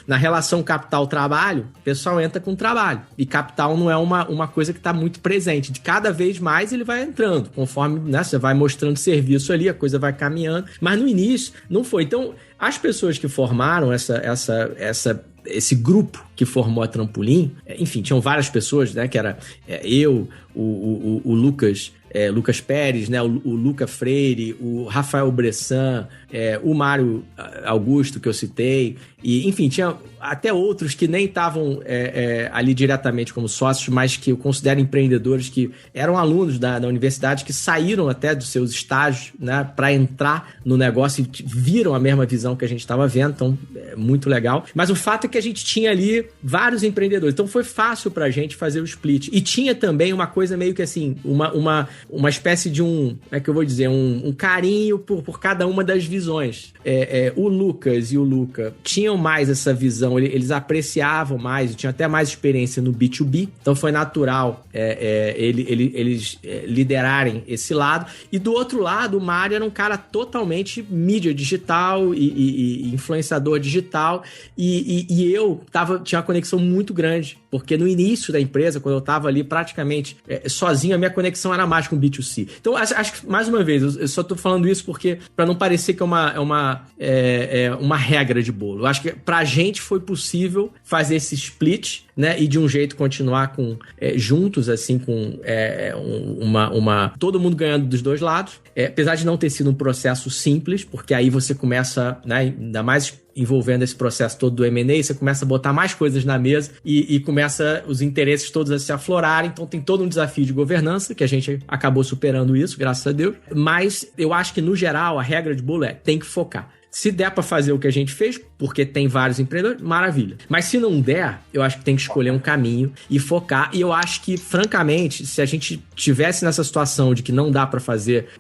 na relação capital-trabalho, o pessoal entra com trabalho. E capital não é uma coisa que está muito presente. De cada vez mais ele vai entrando, conforme, né, você vai mostrando serviço ali, a coisa vai caminhando. Mas no início não foi. Então, as pessoas que formaram esse grupo que formou a Trampolim, enfim, tinham várias pessoas, né? Que era eu, o Lucas Pérez, né? O Luca Freire, o Rafael Bressan, o Mário Augusto, que eu citei, e, enfim, tinha até outros que nem estavam ali diretamente como sócios, mas que eu considero empreendedores que eram alunos da universidade, que saíram até dos seus estágios, né, para entrar no negócio e viram a mesma visão que a gente estava vendo, então é muito legal. Mas o fato é que a gente tinha ali vários empreendedores, então foi fácil pra gente fazer o split. E tinha também uma coisa meio que assim, uma espécie de como é que eu vou dizer, um carinho por cada uma das visões. O Lucas e o Luca tinham mais essa visão, eles apreciavam mais, tinham até mais experiência no B2B, então foi natural eles liderarem esse lado. E do outro lado, o Mário era um cara totalmente mídia digital e influenciador digital, e eu tinha uma conexão muito grande, porque no início da empresa, quando eu estava ali praticamente sozinho, a minha conexão era mais com B2C. Então, acho que, mais uma vez, eu só estou falando isso porque, para não parecer que é uma regra de bolo. Eu acho que pra gente foi possível fazer esse split, né, e de um jeito continuar juntos, assim, com todo mundo ganhando dos dois lados, apesar de não ter sido um processo simples, porque aí você começa, né, ainda mais envolvendo esse processo todo do M&A, você começa a botar mais coisas na mesa e começa os interesses todos a se aflorarem, então tem todo um desafio de governança, que a gente acabou superando isso, graças a Deus, mas eu acho que, no geral, a regra de bolo tem que focar. Se der para fazer o que a gente fez, porque tem vários empreendedores, maravilha. Mas se não der, eu acho que tem que escolher um caminho e focar. E eu acho que, francamente, se a gente tivesse nessa situação de que não dá para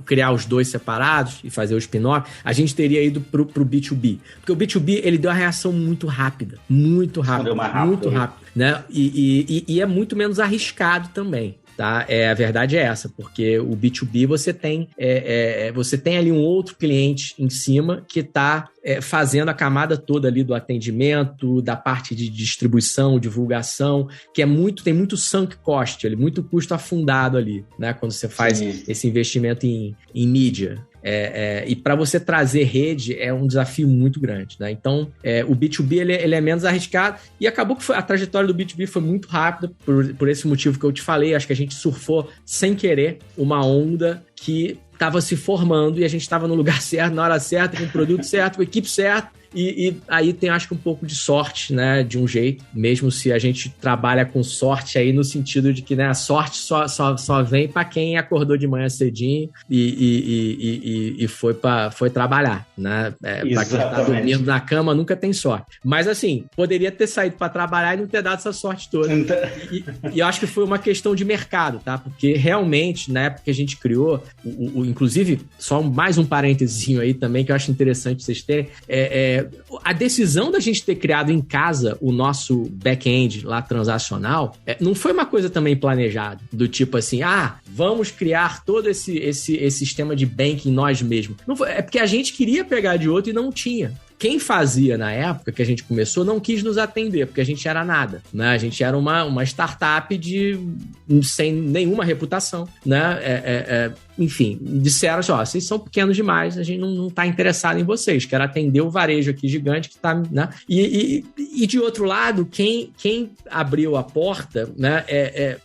criar os dois separados e fazer o spin-off, a gente teria ido pro B2B. Porque o B2B, ele deu uma reação muito rápida. Muito rápida. Muito rápido, né? E é muito menos arriscado também. Tá? A verdade é essa, porque o B2B você tem ali um outro cliente em cima que está fazendo a camada toda ali do atendimento, da parte de distribuição, divulgação, que tem muito sunk cost, muito custo afundado ali, né? Quando você faz esse investimento em mídia. E para você trazer rede é um desafio muito grande, né? Então, o B2B ele é menos arriscado, e acabou que a trajetória do B2B foi muito rápida por esse motivo que eu te falei. Acho que a gente surfou sem querer uma onda que estava se formando e a gente estava no lugar certo, na hora certa, com o produto certo, com a equipe certa. E aí tem, acho que, um pouco de sorte, né, de um jeito, mesmo se a gente trabalha com sorte aí no sentido de que, né, a sorte só vem para quem acordou de manhã cedinho e foi trabalhar, né? Para quem tá dormindo na cama nunca tem sorte. Mas, assim, poderia ter saído para trabalhar e não ter dado essa sorte toda. E eu acho que foi uma questão de mercado, tá? Porque realmente, na época que a gente criou, inclusive, só mais um parênteses aí também que eu acho interessante vocês terem, a decisão da gente ter criado em casa o nosso back-end lá transacional não foi uma coisa também planejada, do tipo assim, vamos criar todo esse sistema de banking nós mesmos. Não foi, porque a gente queria pegar de outro e não tinha. Quem fazia na época que a gente começou não quis nos atender, porque a gente era nada, né? A gente era uma startup sem nenhuma reputação, né? Enfim, disseram assim, vocês são pequenos demais, a gente não está interessado em vocês, quero atender o varejo aqui gigante que está, né? E de outro lado, quem abriu a porta, né,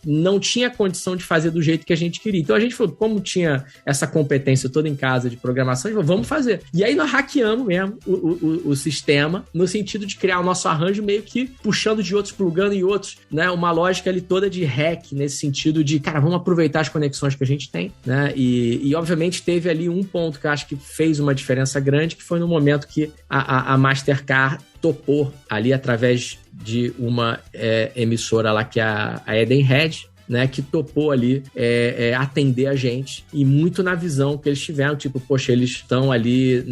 não tinha condição de fazer do jeito que a gente queria. Então a gente falou, como tinha essa competência toda em casa de programação, a gente falou, vamos fazer. E aí nós hackeamos mesmo o sistema, no sentido de criar o nosso arranjo meio que puxando de outros, plugando em outros, né? Uma lógica ali toda de hack, nesse sentido de, cara, vamos aproveitar as conexões que a gente tem, né? E obviamente teve ali um ponto que eu acho que fez uma diferença grande, que foi no momento que a Mastercard topou ali através de uma emissora lá que é a Edenred, né, que topou ali atender a gente, e muito na visão que eles tiveram, tipo, poxa, eles estão ali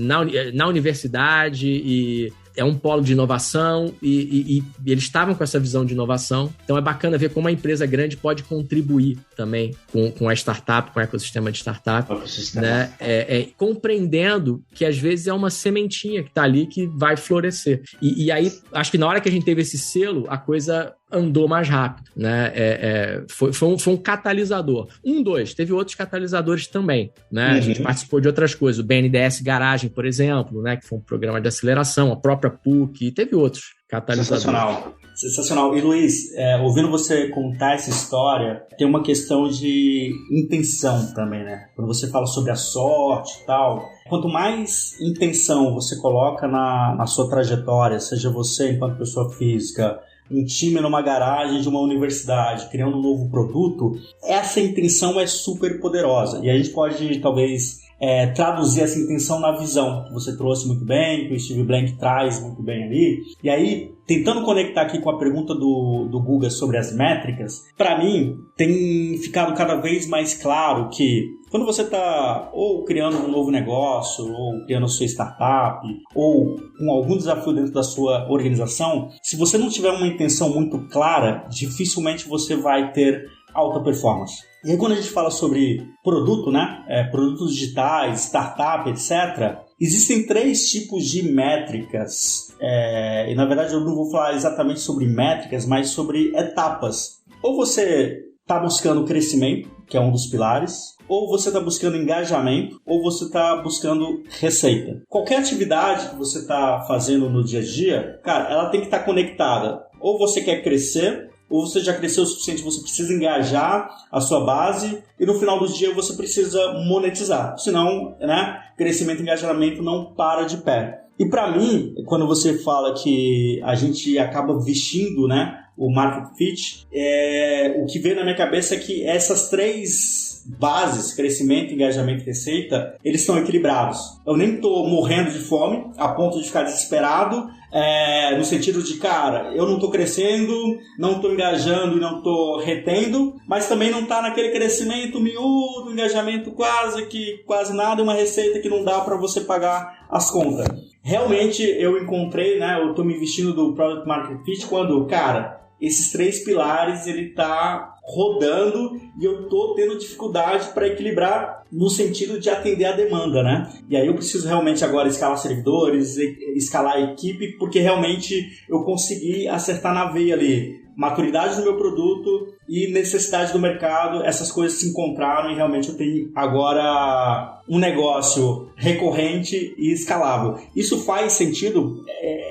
na universidade e é um polo de inovação e eles estavam com essa visão de inovação. Então é bacana ver como uma empresa grande pode contribuir também com a startup, com o ecossistema de startup, né? Compreendendo que às vezes é uma sementinha que está ali que vai florescer. E aí, acho que na hora que a gente teve esse selo, a coisa andou mais rápido, né? Foi um catalisador. Teve outros catalisadores também, né? A gente participou de outras coisas, o BNDES Garagem, por exemplo, né? Que foi um programa de aceleração, a própria PUC, teve outros catalisadores. Sensacional. E Luiz, ouvindo você contar essa história, tem uma questão de intenção também, né? Quando você fala sobre a sorte e tal, quanto mais intenção você coloca na sua trajetória, seja você enquanto pessoa física, um time numa garagem de uma universidade, criando um novo produto, essa intenção é super poderosa. E a gente pode, talvez, traduzir essa intenção na visão, que você trouxe muito bem, que o Steve Blank traz muito bem ali. E aí, tentando conectar aqui com a pergunta do Guga sobre as métricas, para mim, tem ficado cada vez mais claro que quando você está ou criando um novo negócio, ou criando a sua startup, ou com algum desafio dentro da sua organização, se você não tiver uma intenção muito clara, dificilmente você vai ter alta performance. E aí quando a gente fala sobre produto, né? Produtos digitais, startup, etc., existem 3 tipos de métricas. E na verdade eu não vou falar exatamente sobre métricas, mas sobre etapas. Ou você está buscando crescimento, que é um dos pilares, ou você está buscando engajamento, ou você está buscando receita. Qualquer atividade que você está fazendo no dia a dia, cara, ela tem que estar conectada. Ou você quer crescer, ou você já cresceu o suficiente, você precisa engajar a sua base, e no final do dia você precisa monetizar. Senão, né, crescimento e engajamento não para de pé. E para mim, quando você fala que a gente acaba vestindo, né, o Market Fit, o que vem na minha cabeça é que essas 3 bases, crescimento, engajamento e receita, eles estão equilibrados. Eu nem estou morrendo de fome a ponto de ficar desesperado, no sentido de, cara, eu não estou crescendo, não estou engajando e não estou retendo, mas também não está naquele crescimento miúdo, engajamento quase nada, e uma receita que não dá para você pagar as contas. Realmente eu encontrei, né, eu estou me vestindo do Product Market Fit quando, cara, esses 3 pilares ele tá rodando e eu tô tendo dificuldade para equilibrar no sentido de atender a demanda, né? E aí eu preciso realmente agora escalar servidores, escalar a equipe, porque realmente eu consegui acertar na veia ali. Maturidade do meu produto e necessidade do mercado, essas coisas se encontraram e realmente eu tenho agora um negócio recorrente e escalável. Isso faz sentido?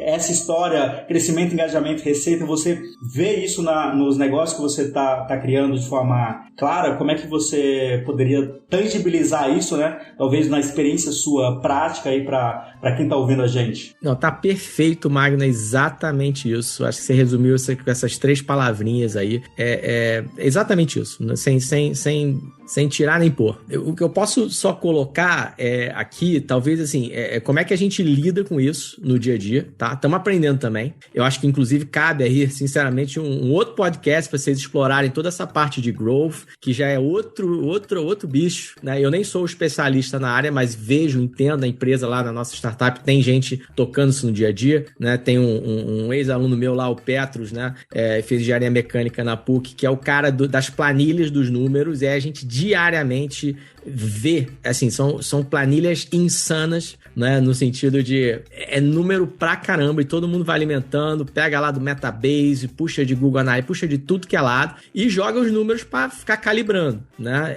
Essa história, crescimento, engajamento, receita, você vê isso nos negócios que você está criando de forma clara? Como é que você poderia tangibilizar isso, né? Talvez na experiência sua prática aí para quem está ouvindo a gente. Não, tá perfeito, Magno, é exatamente isso. Acho que você resumiu isso com essas 3 palavrinhas aí. É exatamente isso, sem tirar nem pôr. O que eu posso só colocar aqui, talvez assim, como é que a gente lida com isso no dia a dia, tá? Estamos aprendendo também. Eu acho que, inclusive, cabe aí, sinceramente, um outro podcast para vocês explorarem toda essa parte de growth, que já é outro bicho, né? Eu nem sou especialista na área, mas vejo, entendo a empresa lá na nossa startup, tem gente tocando isso no dia a dia, né? Tem um ex-aluno meu lá, o Petros, né? Fez engenharia mecânica na PUC, que é o cara das planilhas dos números, e a gente diariamente vê, assim, são planilhas insanas, né, no sentido de número pra caramba e todo mundo vai alimentando, pega lá do Metabase, puxa de Google Analytics, puxa de tudo que é lado e joga os números para ficar calibrando, né,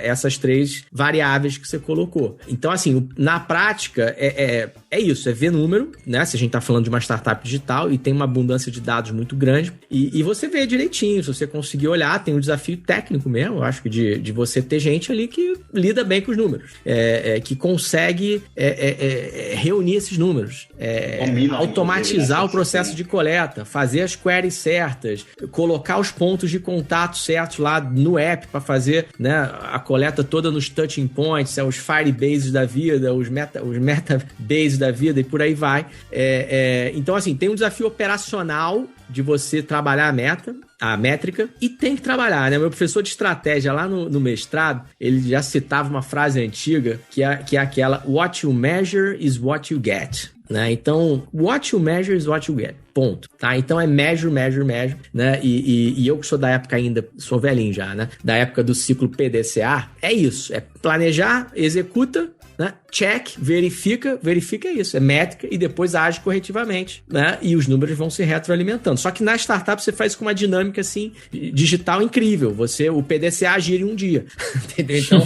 essas 3 variáveis que você colocou. Então, assim, na prática é isso, é ver número, né, se a gente tá falando de uma startup digital e tem uma abundância de dados muito grande e você vê direitinho, se você conseguir olhar, tem um desafio técnico mesmo, eu acho que de você ter gente ali que lida bem com os números, que consegue reunir esses números, automatizar o processo de coleta, fazer as queries certas, colocar os pontos de contato certos lá no app para fazer, né, a coleta toda nos touching points, os Firebases da vida, os Metabases da vida e por aí vai. Então, assim, tem um desafio operacional de você trabalhar a métrica, e tem que trabalhar, né? Meu professor de estratégia lá no mestrado, ele já citava uma frase antiga, que é aquela what you measure is what you get, né? Então, what you measure is what you get, ponto, tá? Então é measure, né? E eu que sou da época ainda, sou velhinho já, né? Da época do ciclo PDCA, é isso, é planejar, executa, né? Check, verifica isso, é métrica e depois age corretivamente, né? E os números vão se retroalimentando. Só que na startup você faz com uma dinâmica assim, digital incrível. O PDCA gira em um dia, entendeu? Então,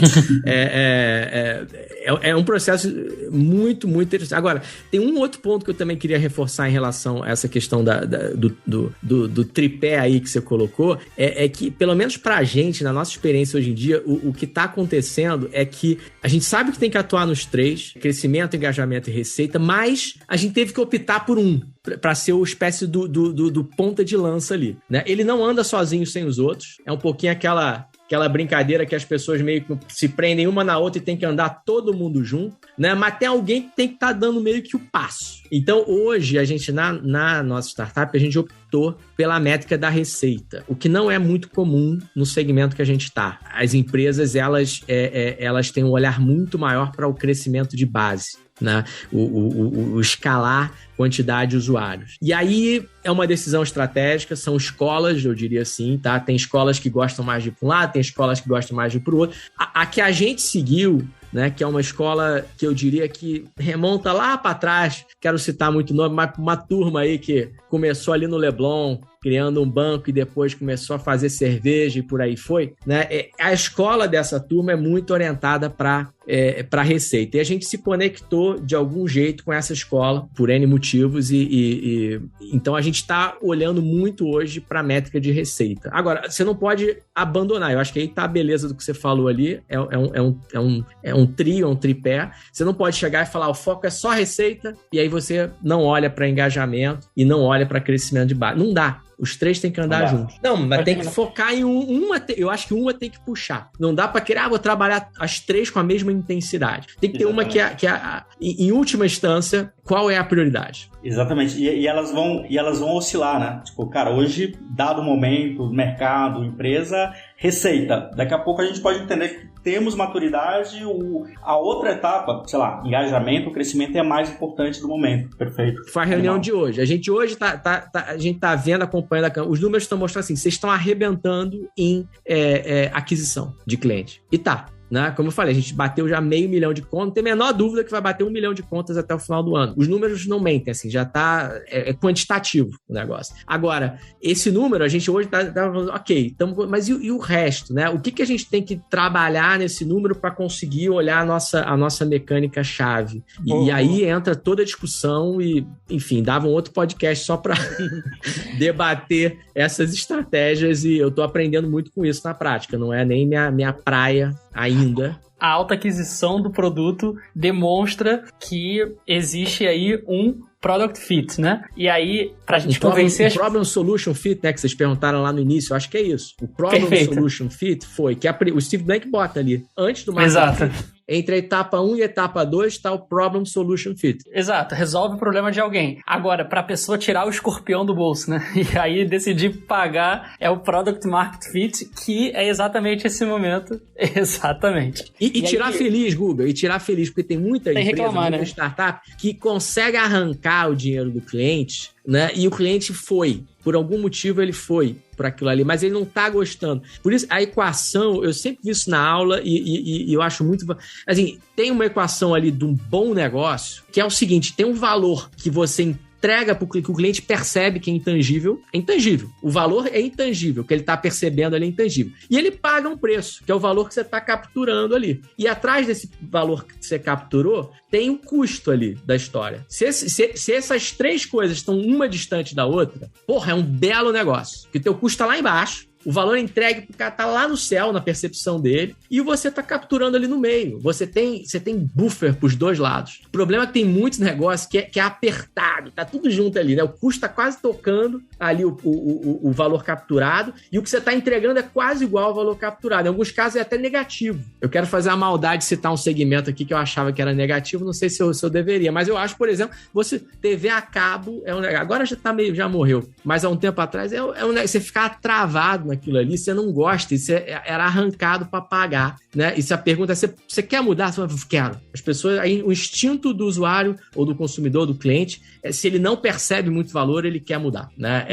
é um processo muito, muito interessante. Agora, tem um outro ponto que eu também queria reforçar em relação a essa questão do tripé aí que você colocou, é que, pelo menos pra gente, na nossa experiência hoje em dia, o que tá acontecendo é que a gente sabe que tem que atuar nos 3, crescimento, engajamento e receita, mas a gente teve que optar por um, para ser uma espécie do ponta de lança ali, né? Ele não anda sozinho sem os outros, é um pouquinho aquela aquela brincadeira que as pessoas meio que se prendem uma na outra e tem que andar todo mundo junto, né? Mas tem alguém que tem que estar dando meio que o passo. Então, hoje, a gente, na nossa startup, a gente optou pela métrica da receita, o que não é muito comum no segmento que a gente está. As empresas, elas têm um olhar muito maior para o crescimento de base, né? O escalar quantidade de usuários. E aí é uma decisão estratégica, são escolas, eu diria assim, tá? Tem escolas que gostam mais de ir para um lado, tem escolas que gostam mais de ir para o outro. A que a gente seguiu, né, que é uma escola que eu diria que remonta lá para trás, quero citar muito nome, mas uma turma aí que começou ali no Leblon, criando um banco e depois começou a fazer cerveja e por aí foi, né? A escola dessa turma é muito orientada para receita. E a gente se conectou de algum jeito com essa escola, por N motivos, então a gente está olhando muito hoje para a métrica de receita. Agora, você não pode abandonar, eu acho que aí tá a beleza do que você falou ali, é um trio, é um tripé. Você não pode chegar e falar, o foco é só receita, e aí você não olha para engajamento e não olha para crescimento de base. Não dá. Os três têm que andar juntos. Não, mas tem que focar em uma. Eu acho que uma tem que puxar. Não dá pra querer, vou trabalhar as três com a mesma intensidade. Tem que ter uma que em última instância, qual é a prioridade? Exatamente. E elas vão oscilar, né? Tipo, cara, hoje, dado o momento, mercado, empresa, receita. Daqui a pouco a gente pode entender que temos maturidade, a outra etapa, sei lá, engajamento, o crescimento é a mais importante do momento. Perfeito. Foi a reunião de hoje. A gente hoje a gente tá vendo, acompanhando a câmera. Os números estão mostrando assim, vocês estão arrebentando em aquisição de cliente. E tá. Né? Como eu falei, a gente bateu já 500 mil de contas, não tem a menor dúvida que vai bater 1 milhão de contas até o final do ano. Os números não mentem, assim, já tá quantitativo o negócio. Agora, esse número, a gente hoje tá ok, mas e o resto, né? O que a gente tem que trabalhar nesse número para conseguir olhar a nossa mecânica-chave? E aí entra toda a discussão e, enfim, dava um outro podcast só para debater essas estratégias e eu tô aprendendo muito com isso na prática, não é nem minha praia ainda. A alta aquisição do produto demonstra que existe aí um product fit, né? E aí, pra gente convencer... O problem solution fit, né, que vocês perguntaram lá no início, eu acho que é isso. O problem solution fit foi que o Steve Blank bota ali, antes do marketing. Exato. Entre a etapa 1 e a etapa 2 está o Problem Solution Fit. Exato, resolve o problema de alguém. Agora, para a pessoa tirar o escorpião do bolso, né? E aí decidir pagar é o Product Market Fit, que é exatamente esse momento. Exatamente. E tirar aí, feliz, Guga, e tirar feliz, porque tem muita empresa, muita startup que consegue arrancar o dinheiro do cliente, né? E o cliente foi. Por algum motivo ele foi por aquilo ali, mas ele não tá gostando. Por isso, a equação, eu sempre vi isso na aula e eu acho muito... Assim, tem uma equação ali de um bom negócio, que é o seguinte, tem um valor que você entrega para o que o cliente percebe que é intangível. É intangível. O valor é intangível, o que ele está percebendo ali é intangível. E ele paga um preço, que é o valor que você está capturando ali. E atrás desse valor que você capturou, tem um custo ali da história. Se essas três coisas estão uma distante da outra, porra, é um belo negócio. Porque o teu custo está lá embaixo, o valor entregue pro cara tá lá no céu, na percepção dele, e você tá capturando ali no meio. Você tem buffer pros dois lados. O problema é que tem muitos negócios que é apertado, tá tudo junto ali, né? O custo tá quase tocando ali o valor capturado, e o que você tá entregando é quase igual ao valor capturado. Em alguns casos é até negativo. Eu quero fazer a maldade de citar um segmento aqui que eu achava que era negativo, não sei se eu deveria, mas eu acho, por exemplo, TV a cabo, agora já morreu, mas há um tempo atrás você ficar travado naquilo ali, você não gosta, isso era arrancado para pagar, né? E se a pergunta é, você quer mudar? Você fala, quero. As pessoas, aí o instinto do usuário ou do consumidor, do cliente, se ele não percebe muito valor, ele quer mudar, né?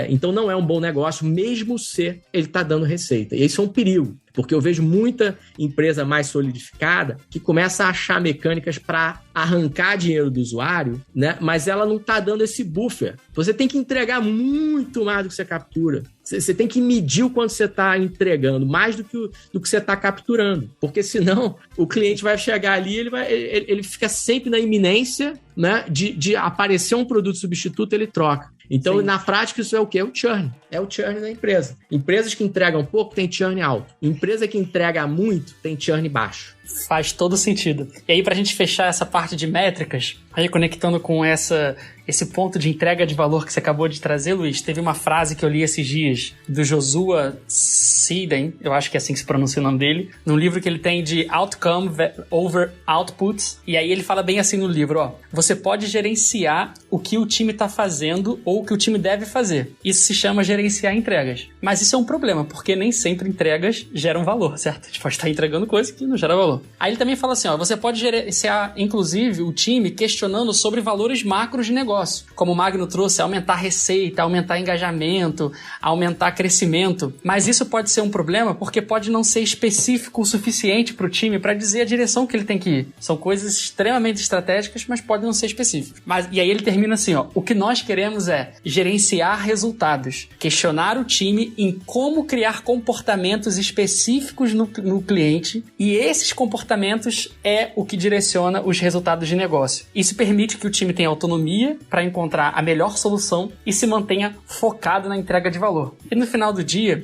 Então não é um bom negócio, mesmo se ele está dando receita. E isso é um perigo. Porque eu vejo muita empresa mais solidificada que começa a achar mecânicas para arrancar dinheiro do usuário, né? Mas ela não está dando esse buffer. Você tem que entregar muito mais do que você captura. Você tem que medir o quanto você está entregando, mais do que você está capturando. Porque senão o cliente vai chegar ali, ele fica sempre na iminência, né, de aparecer um produto substituto, ele troca. Então, na prática, isso é o quê? É o churn. É o churn da empresa. Empresas que entregam pouco têm churn alto. Empresa que entrega muito tem churn baixo. Faz todo sentido. E aí, pra gente fechar essa parte de métricas, Aí, conectando com esse ponto de entrega de valor que você acabou de trazer, Luiz, teve uma frase que eu li esses dias do Joshua Seiden, eu acho que é assim que se pronuncia o nome dele, num livro que ele tem de Outcome over Outputs, e aí ele fala bem assim no livro, ó, você pode gerenciar o que o time está fazendo ou o que o time deve fazer. Isso se chama gerenciar entregas. Mas isso é um problema, porque nem sempre entregas geram valor, certo? A gente pode estar entregando coisa que não gera valor. Aí ele também fala assim, ó, você pode gerenciar, inclusive, o time questionando sobre valores macros de negócio. Como o Magno trouxe, aumentar receita, aumentar engajamento, aumentar crescimento. Mas isso pode ser um problema porque pode não ser específico o suficiente para o time para dizer a direção que ele tem que ir. São coisas extremamente estratégicas, mas podem não ser específicas. E aí ele termina assim, ó, o que nós queremos é gerenciar resultados, questionar o time em como criar comportamentos específicos no cliente, e esses comportamentos é o que direciona os resultados de negócio. Isso permite que o time tenha autonomia para encontrar a melhor solução e se mantenha focado na entrega de valor. E no final do dia,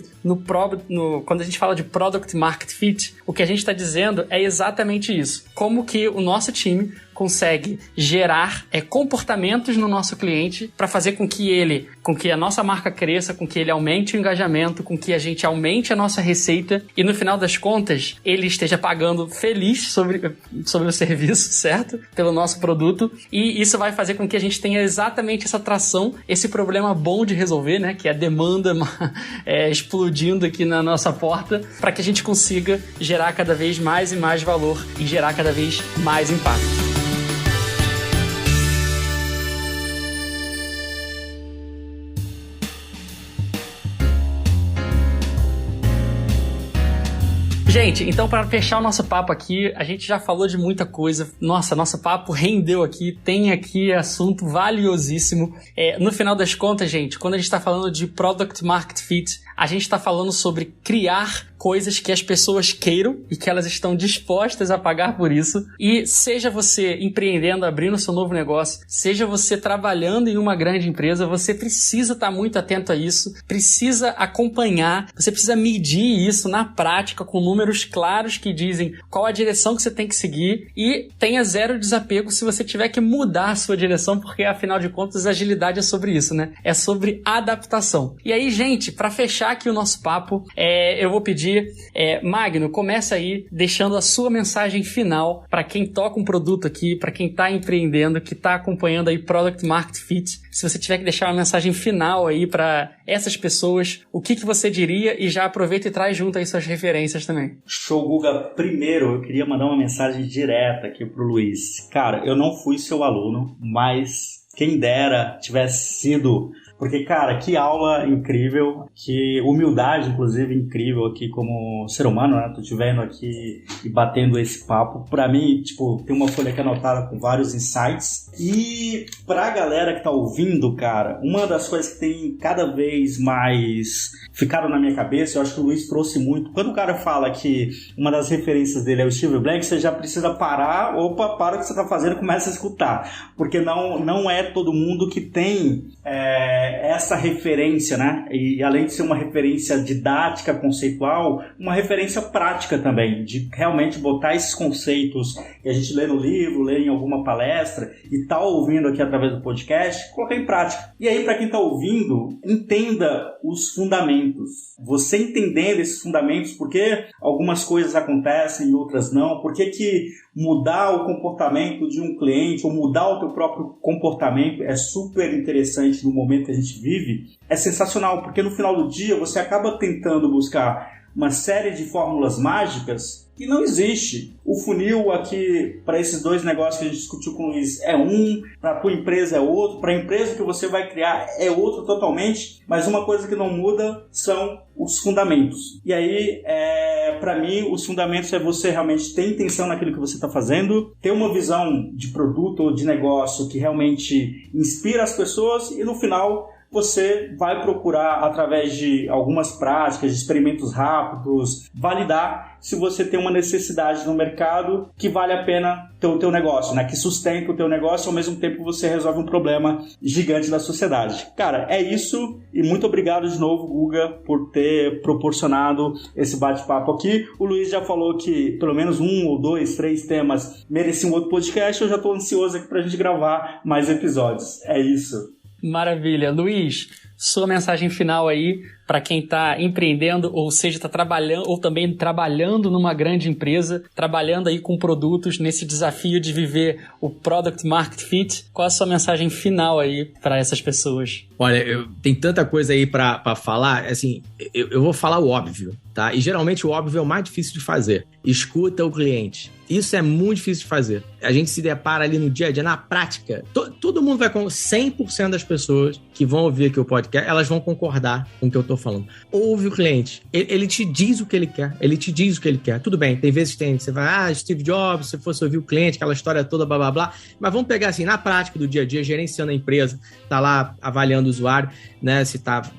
quando a gente fala de Product Market Fit, o que a gente está dizendo é exatamente isso. Como que o nosso time consegue gerar comportamentos no nosso cliente para fazer com que a nossa marca cresça, com que ele aumente o engajamento, com que a gente aumente a nossa receita e no final das contas ele esteja pagando feliz sobre o serviço, certo? Pelo nosso produto, e isso vai fazer com que a gente tenha exatamente essa tração, esse problema bom de resolver, né? Que é a demanda explodindo aqui na nossa porta, para que a gente consiga gerar cada vez mais e mais valor e gerar cada vez mais impacto. Gente, então para fechar o nosso papo aqui, a gente já falou de muita coisa. Nossa, nosso papo rendeu aqui, tem aqui assunto valiosíssimo. No final das contas, gente, quando a gente está falando de Product Market Fit, a gente está falando sobre criar coisas que as pessoas queiram e que elas estão dispostas a pagar por isso. E seja você empreendendo, abrindo seu novo negócio, seja você trabalhando em uma grande empresa, você precisa estar muito atento a isso, precisa acompanhar, você precisa medir isso na prática com números claros que dizem qual a direção que você tem que seguir, e tenha zero desapego se você tiver que mudar a sua direção, porque afinal de contas agilidade é sobre isso, né? É sobre adaptação. E aí, gente, para fechar aqui o nosso papo, eu vou pedir, Magno, começa aí deixando a sua mensagem final para quem toca um produto aqui, para quem está empreendendo, que está acompanhando aí Product Market Fit. Se você tiver que deixar uma mensagem final aí para essas pessoas, o que você diria? E já aproveita e traz junto aí suas referências também. Show, Guga. Primeiro, eu queria mandar uma mensagem direta aqui pro Luiz. Cara, eu não fui seu aluno, mas quem dera tivesse sido... Porque, cara, que aula incrível, que humildade, inclusive, incrível aqui como ser humano, né? Tô te vendo aqui e batendo esse papo. Pra mim, tipo, tem uma folha aqui anotada com vários insights. E pra galera que tá ouvindo, cara, uma das coisas que tem cada vez mais ficado na minha cabeça, eu acho que o Luiz trouxe muito. Quando o cara fala que uma das referências dele é o Steve Blank, você já precisa parar, para o que você tá fazendo e começa a escutar. Porque não é todo mundo que tem... essa referência, né? E além de ser uma referência didática, conceitual, uma referência prática também, de realmente botar esses conceitos que a gente lê no livro, lê em alguma palestra e tá ouvindo aqui através do podcast, colocar em prática. E aí, para quem tá ouvindo, entenda os fundamentos. Você entendendo esses fundamentos, por que algumas coisas acontecem e outras não, por que mudar o comportamento de um cliente ou mudar o teu próprio comportamento é super interessante no momento que a gente vive, é sensacional, porque no final do dia você acaba tentando buscar uma série de fórmulas mágicas que não existe. O funil aqui, para esses dois negócios que a gente discutiu com o Luiz, é um, para a tua empresa é outro, para a empresa que você vai criar é outro totalmente, mas uma coisa que não muda são os fundamentos. E aí, para mim, os fundamentos é você realmente ter intenção naquilo que você está fazendo, ter uma visão de produto ou de negócio que realmente inspira as pessoas e, no final, você vai procurar, através de algumas práticas, de experimentos rápidos, validar se você tem uma necessidade no mercado que vale a pena ter o teu negócio, né? Que sustenta o teu negócio e ao mesmo tempo você resolve um problema gigante da sociedade. Cara, é isso e muito obrigado de novo, Guga, por ter proporcionado esse bate-papo aqui. O Luiz já falou que pelo menos 1 ou 2, 3 temas mereciam outro podcast. Eu já estou ansioso aqui pra gente gravar mais episódios. É isso. Maravilha. Luiz, sua mensagem final aí para quem está empreendendo, ou seja, está trabalhando, ou também trabalhando numa grande empresa, trabalhando aí com produtos nesse desafio de viver o Product Market Fit. Qual a sua mensagem final aí para essas pessoas? Olha, tem tanta coisa aí para falar, assim, eu vou falar o óbvio, tá? E geralmente o óbvio é o mais difícil de fazer. Escuta o cliente. Isso é muito difícil de fazer. A gente se depara ali no dia a dia, na prática, todo mundo vai... 100% das pessoas que vão ouvir aqui o podcast, elas vão concordar com o que eu tô falando. Ouve o cliente. Ele te diz o que ele quer. Ele te diz o que ele quer. Tudo bem, tem vezes que você vai, Steve Jobs, se fosse ouvir o cliente, aquela história toda, blá, blá, blá. Mas vamos pegar assim, na prática do dia a dia, gerenciando a empresa, tá lá avaliando o usuário, né, se tá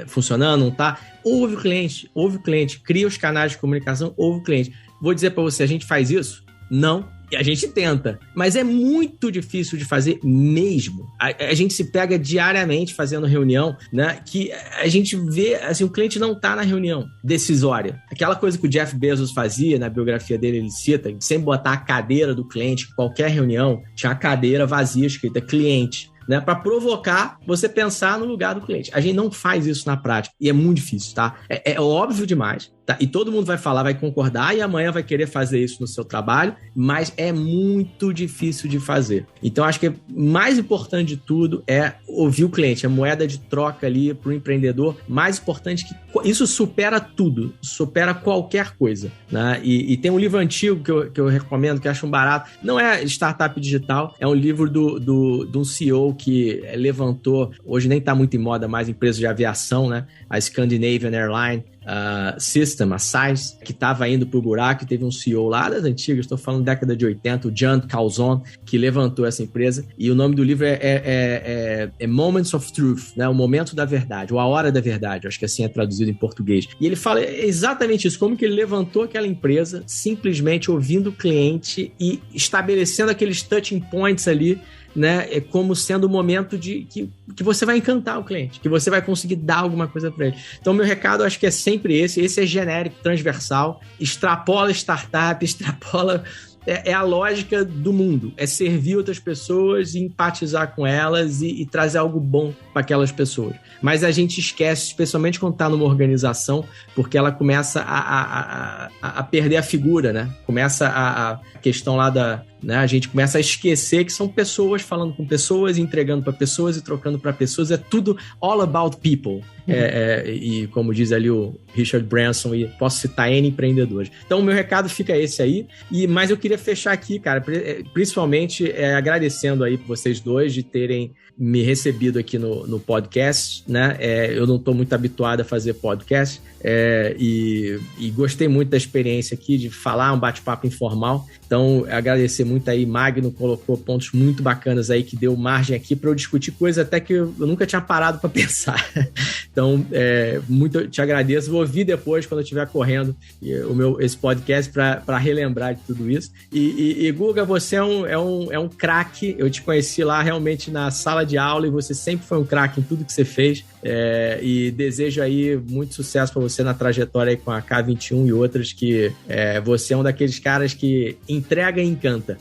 funcionando, não tá. Ouve o cliente, cria os canais de comunicação, ouve o cliente. Vou dizer para você, a gente faz isso? Não. E a gente tenta, mas é muito difícil de fazer mesmo. A gente se pega diariamente fazendo reunião, né? Que a gente vê, assim, o cliente não tá na reunião decisória. Aquela coisa que o Jeff Bezos fazia, na biografia dele, ele cita, sem botar a cadeira do cliente, qualquer reunião, tinha a cadeira vazia escrita cliente. Né, para provocar você pensar no lugar do cliente. A gente não faz isso na prática e é muito difícil, tá? É óbvio demais, tá? E todo mundo vai falar, vai concordar e amanhã vai querer fazer isso no seu trabalho, mas é muito difícil de fazer. Então, acho que o mais importante de tudo é ouvir o cliente, a moeda de troca ali para o empreendedor. Mais importante que isso supera tudo, supera qualquer coisa, né? E tem um livro antigo que eu recomendo, que eu acho um barato. Não é Startup Digital, é um livro de um CEO que levantou, hoje nem está muito em moda mais, empresa de aviação, né? A Scandinavian Airline System, a SAIS, que estava indo para o buraco, e teve um CEO lá das antigas, estou falando década de 80, o Jan Calzon, que levantou essa empresa, e o nome do livro é Moments of Truth, né? O momento da verdade, ou a hora da verdade, acho que assim é traduzido em português. E ele fala exatamente isso, como que ele levantou aquela empresa simplesmente ouvindo o cliente e estabelecendo aqueles touching points ali, né, como sendo o momento de que você vai encantar o cliente, que você vai conseguir dar alguma coisa para ele. Então, meu recado, acho que é sempre esse é genérico, transversal, extrapola startup, extrapola... É a lógica do mundo, é servir outras pessoas e empatizar com elas e trazer algo bom para aquelas pessoas. Mas a gente esquece, especialmente quando está numa organização, porque ela começa a perder a figura, né? Começa a questão lá né? A gente começa a esquecer que são pessoas falando com pessoas, entregando para pessoas e trocando para pessoas. É tudo all about people. E como diz ali o Richard Branson, e posso citar N empreendedores. Então o meu recado fica esse aí, mas eu queria fechar aqui, cara, principalmente agradecendo aí por vocês dois de terem me recebido aqui no podcast, né? Eu não estou muito habituado a fazer podcast, e gostei muito da experiência aqui de falar, um bate-papo informal. Então, agradecer muito aí, Magno colocou pontos muito bacanas aí, que deu margem aqui para eu discutir coisas até que eu nunca tinha parado para pensar. Então, muito te agradeço. Vou ouvir depois, quando eu estiver correndo, esse podcast para relembrar de tudo isso. E Guga, você é um craque. Eu te conheci lá realmente na sala de aula e você sempre foi um craque em tudo que você fez. E desejo aí muito sucesso para você na trajetória aí com a K21 e outras, que você é um daqueles caras que entrega e encanta.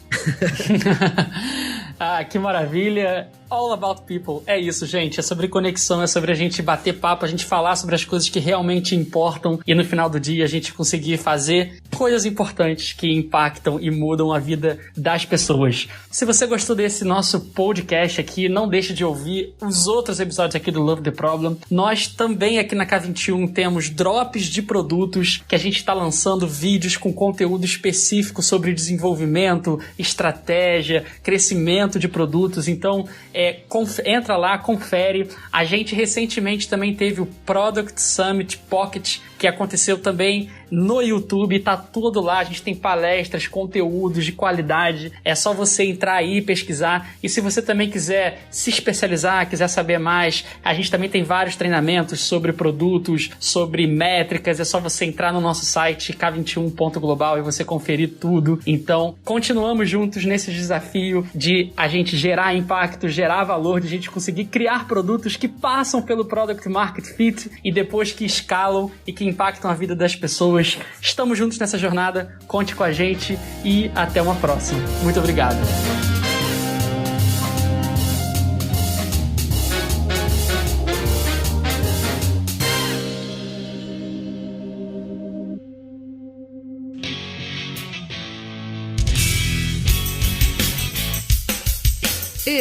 Ah, que maravilha! All about people. É isso, gente. É sobre conexão, é sobre a gente bater papo, a gente falar sobre as coisas que realmente importam e no final do dia a gente conseguir fazer coisas importantes que impactam e mudam a vida das pessoas. Se você gostou desse nosso podcast aqui, não deixe de ouvir os outros episódios aqui do Love the Problem. Nós também aqui na K21 temos drops de produtos que a gente está lançando, vídeos com conteúdo específico sobre desenvolvimento, estratégia, crescimento de produtos. Então, entra lá, confere. A gente recentemente também teve o Product Summit Pocket, que aconteceu também no YouTube, tá tudo lá, a gente tem palestras, conteúdos de qualidade, é só você entrar aí e pesquisar. E se você também quiser se especializar, quiser saber mais, a gente também tem vários treinamentos sobre produtos, sobre métricas, é só você entrar no nosso site k21.global e você conferir tudo. Então, continuamos juntos nesse desafio de a gente gerar impacto, gerar valor, de a gente conseguir criar produtos que passam pelo Product Market Fit e depois que escalam e que impactam a vida das pessoas. Estamos juntos nessa jornada, conte com a gente e até uma próxima. Muito obrigado.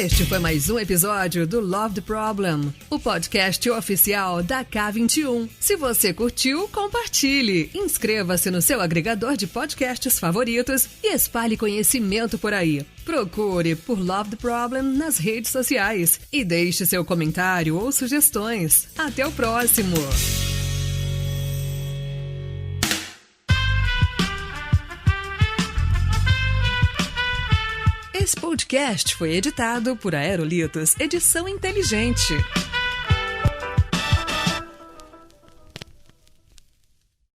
Este foi mais um episódio do Love the Problem, o podcast oficial da K21. Se você curtiu, compartilhe, inscreva-se no seu agregador de podcasts favoritos e espalhe conhecimento por aí. Procure por Love the Problem nas redes sociais e deixe seu comentário ou sugestões. Até o próximo! Esse podcast foi editado por Aerolitos Edição Inteligente.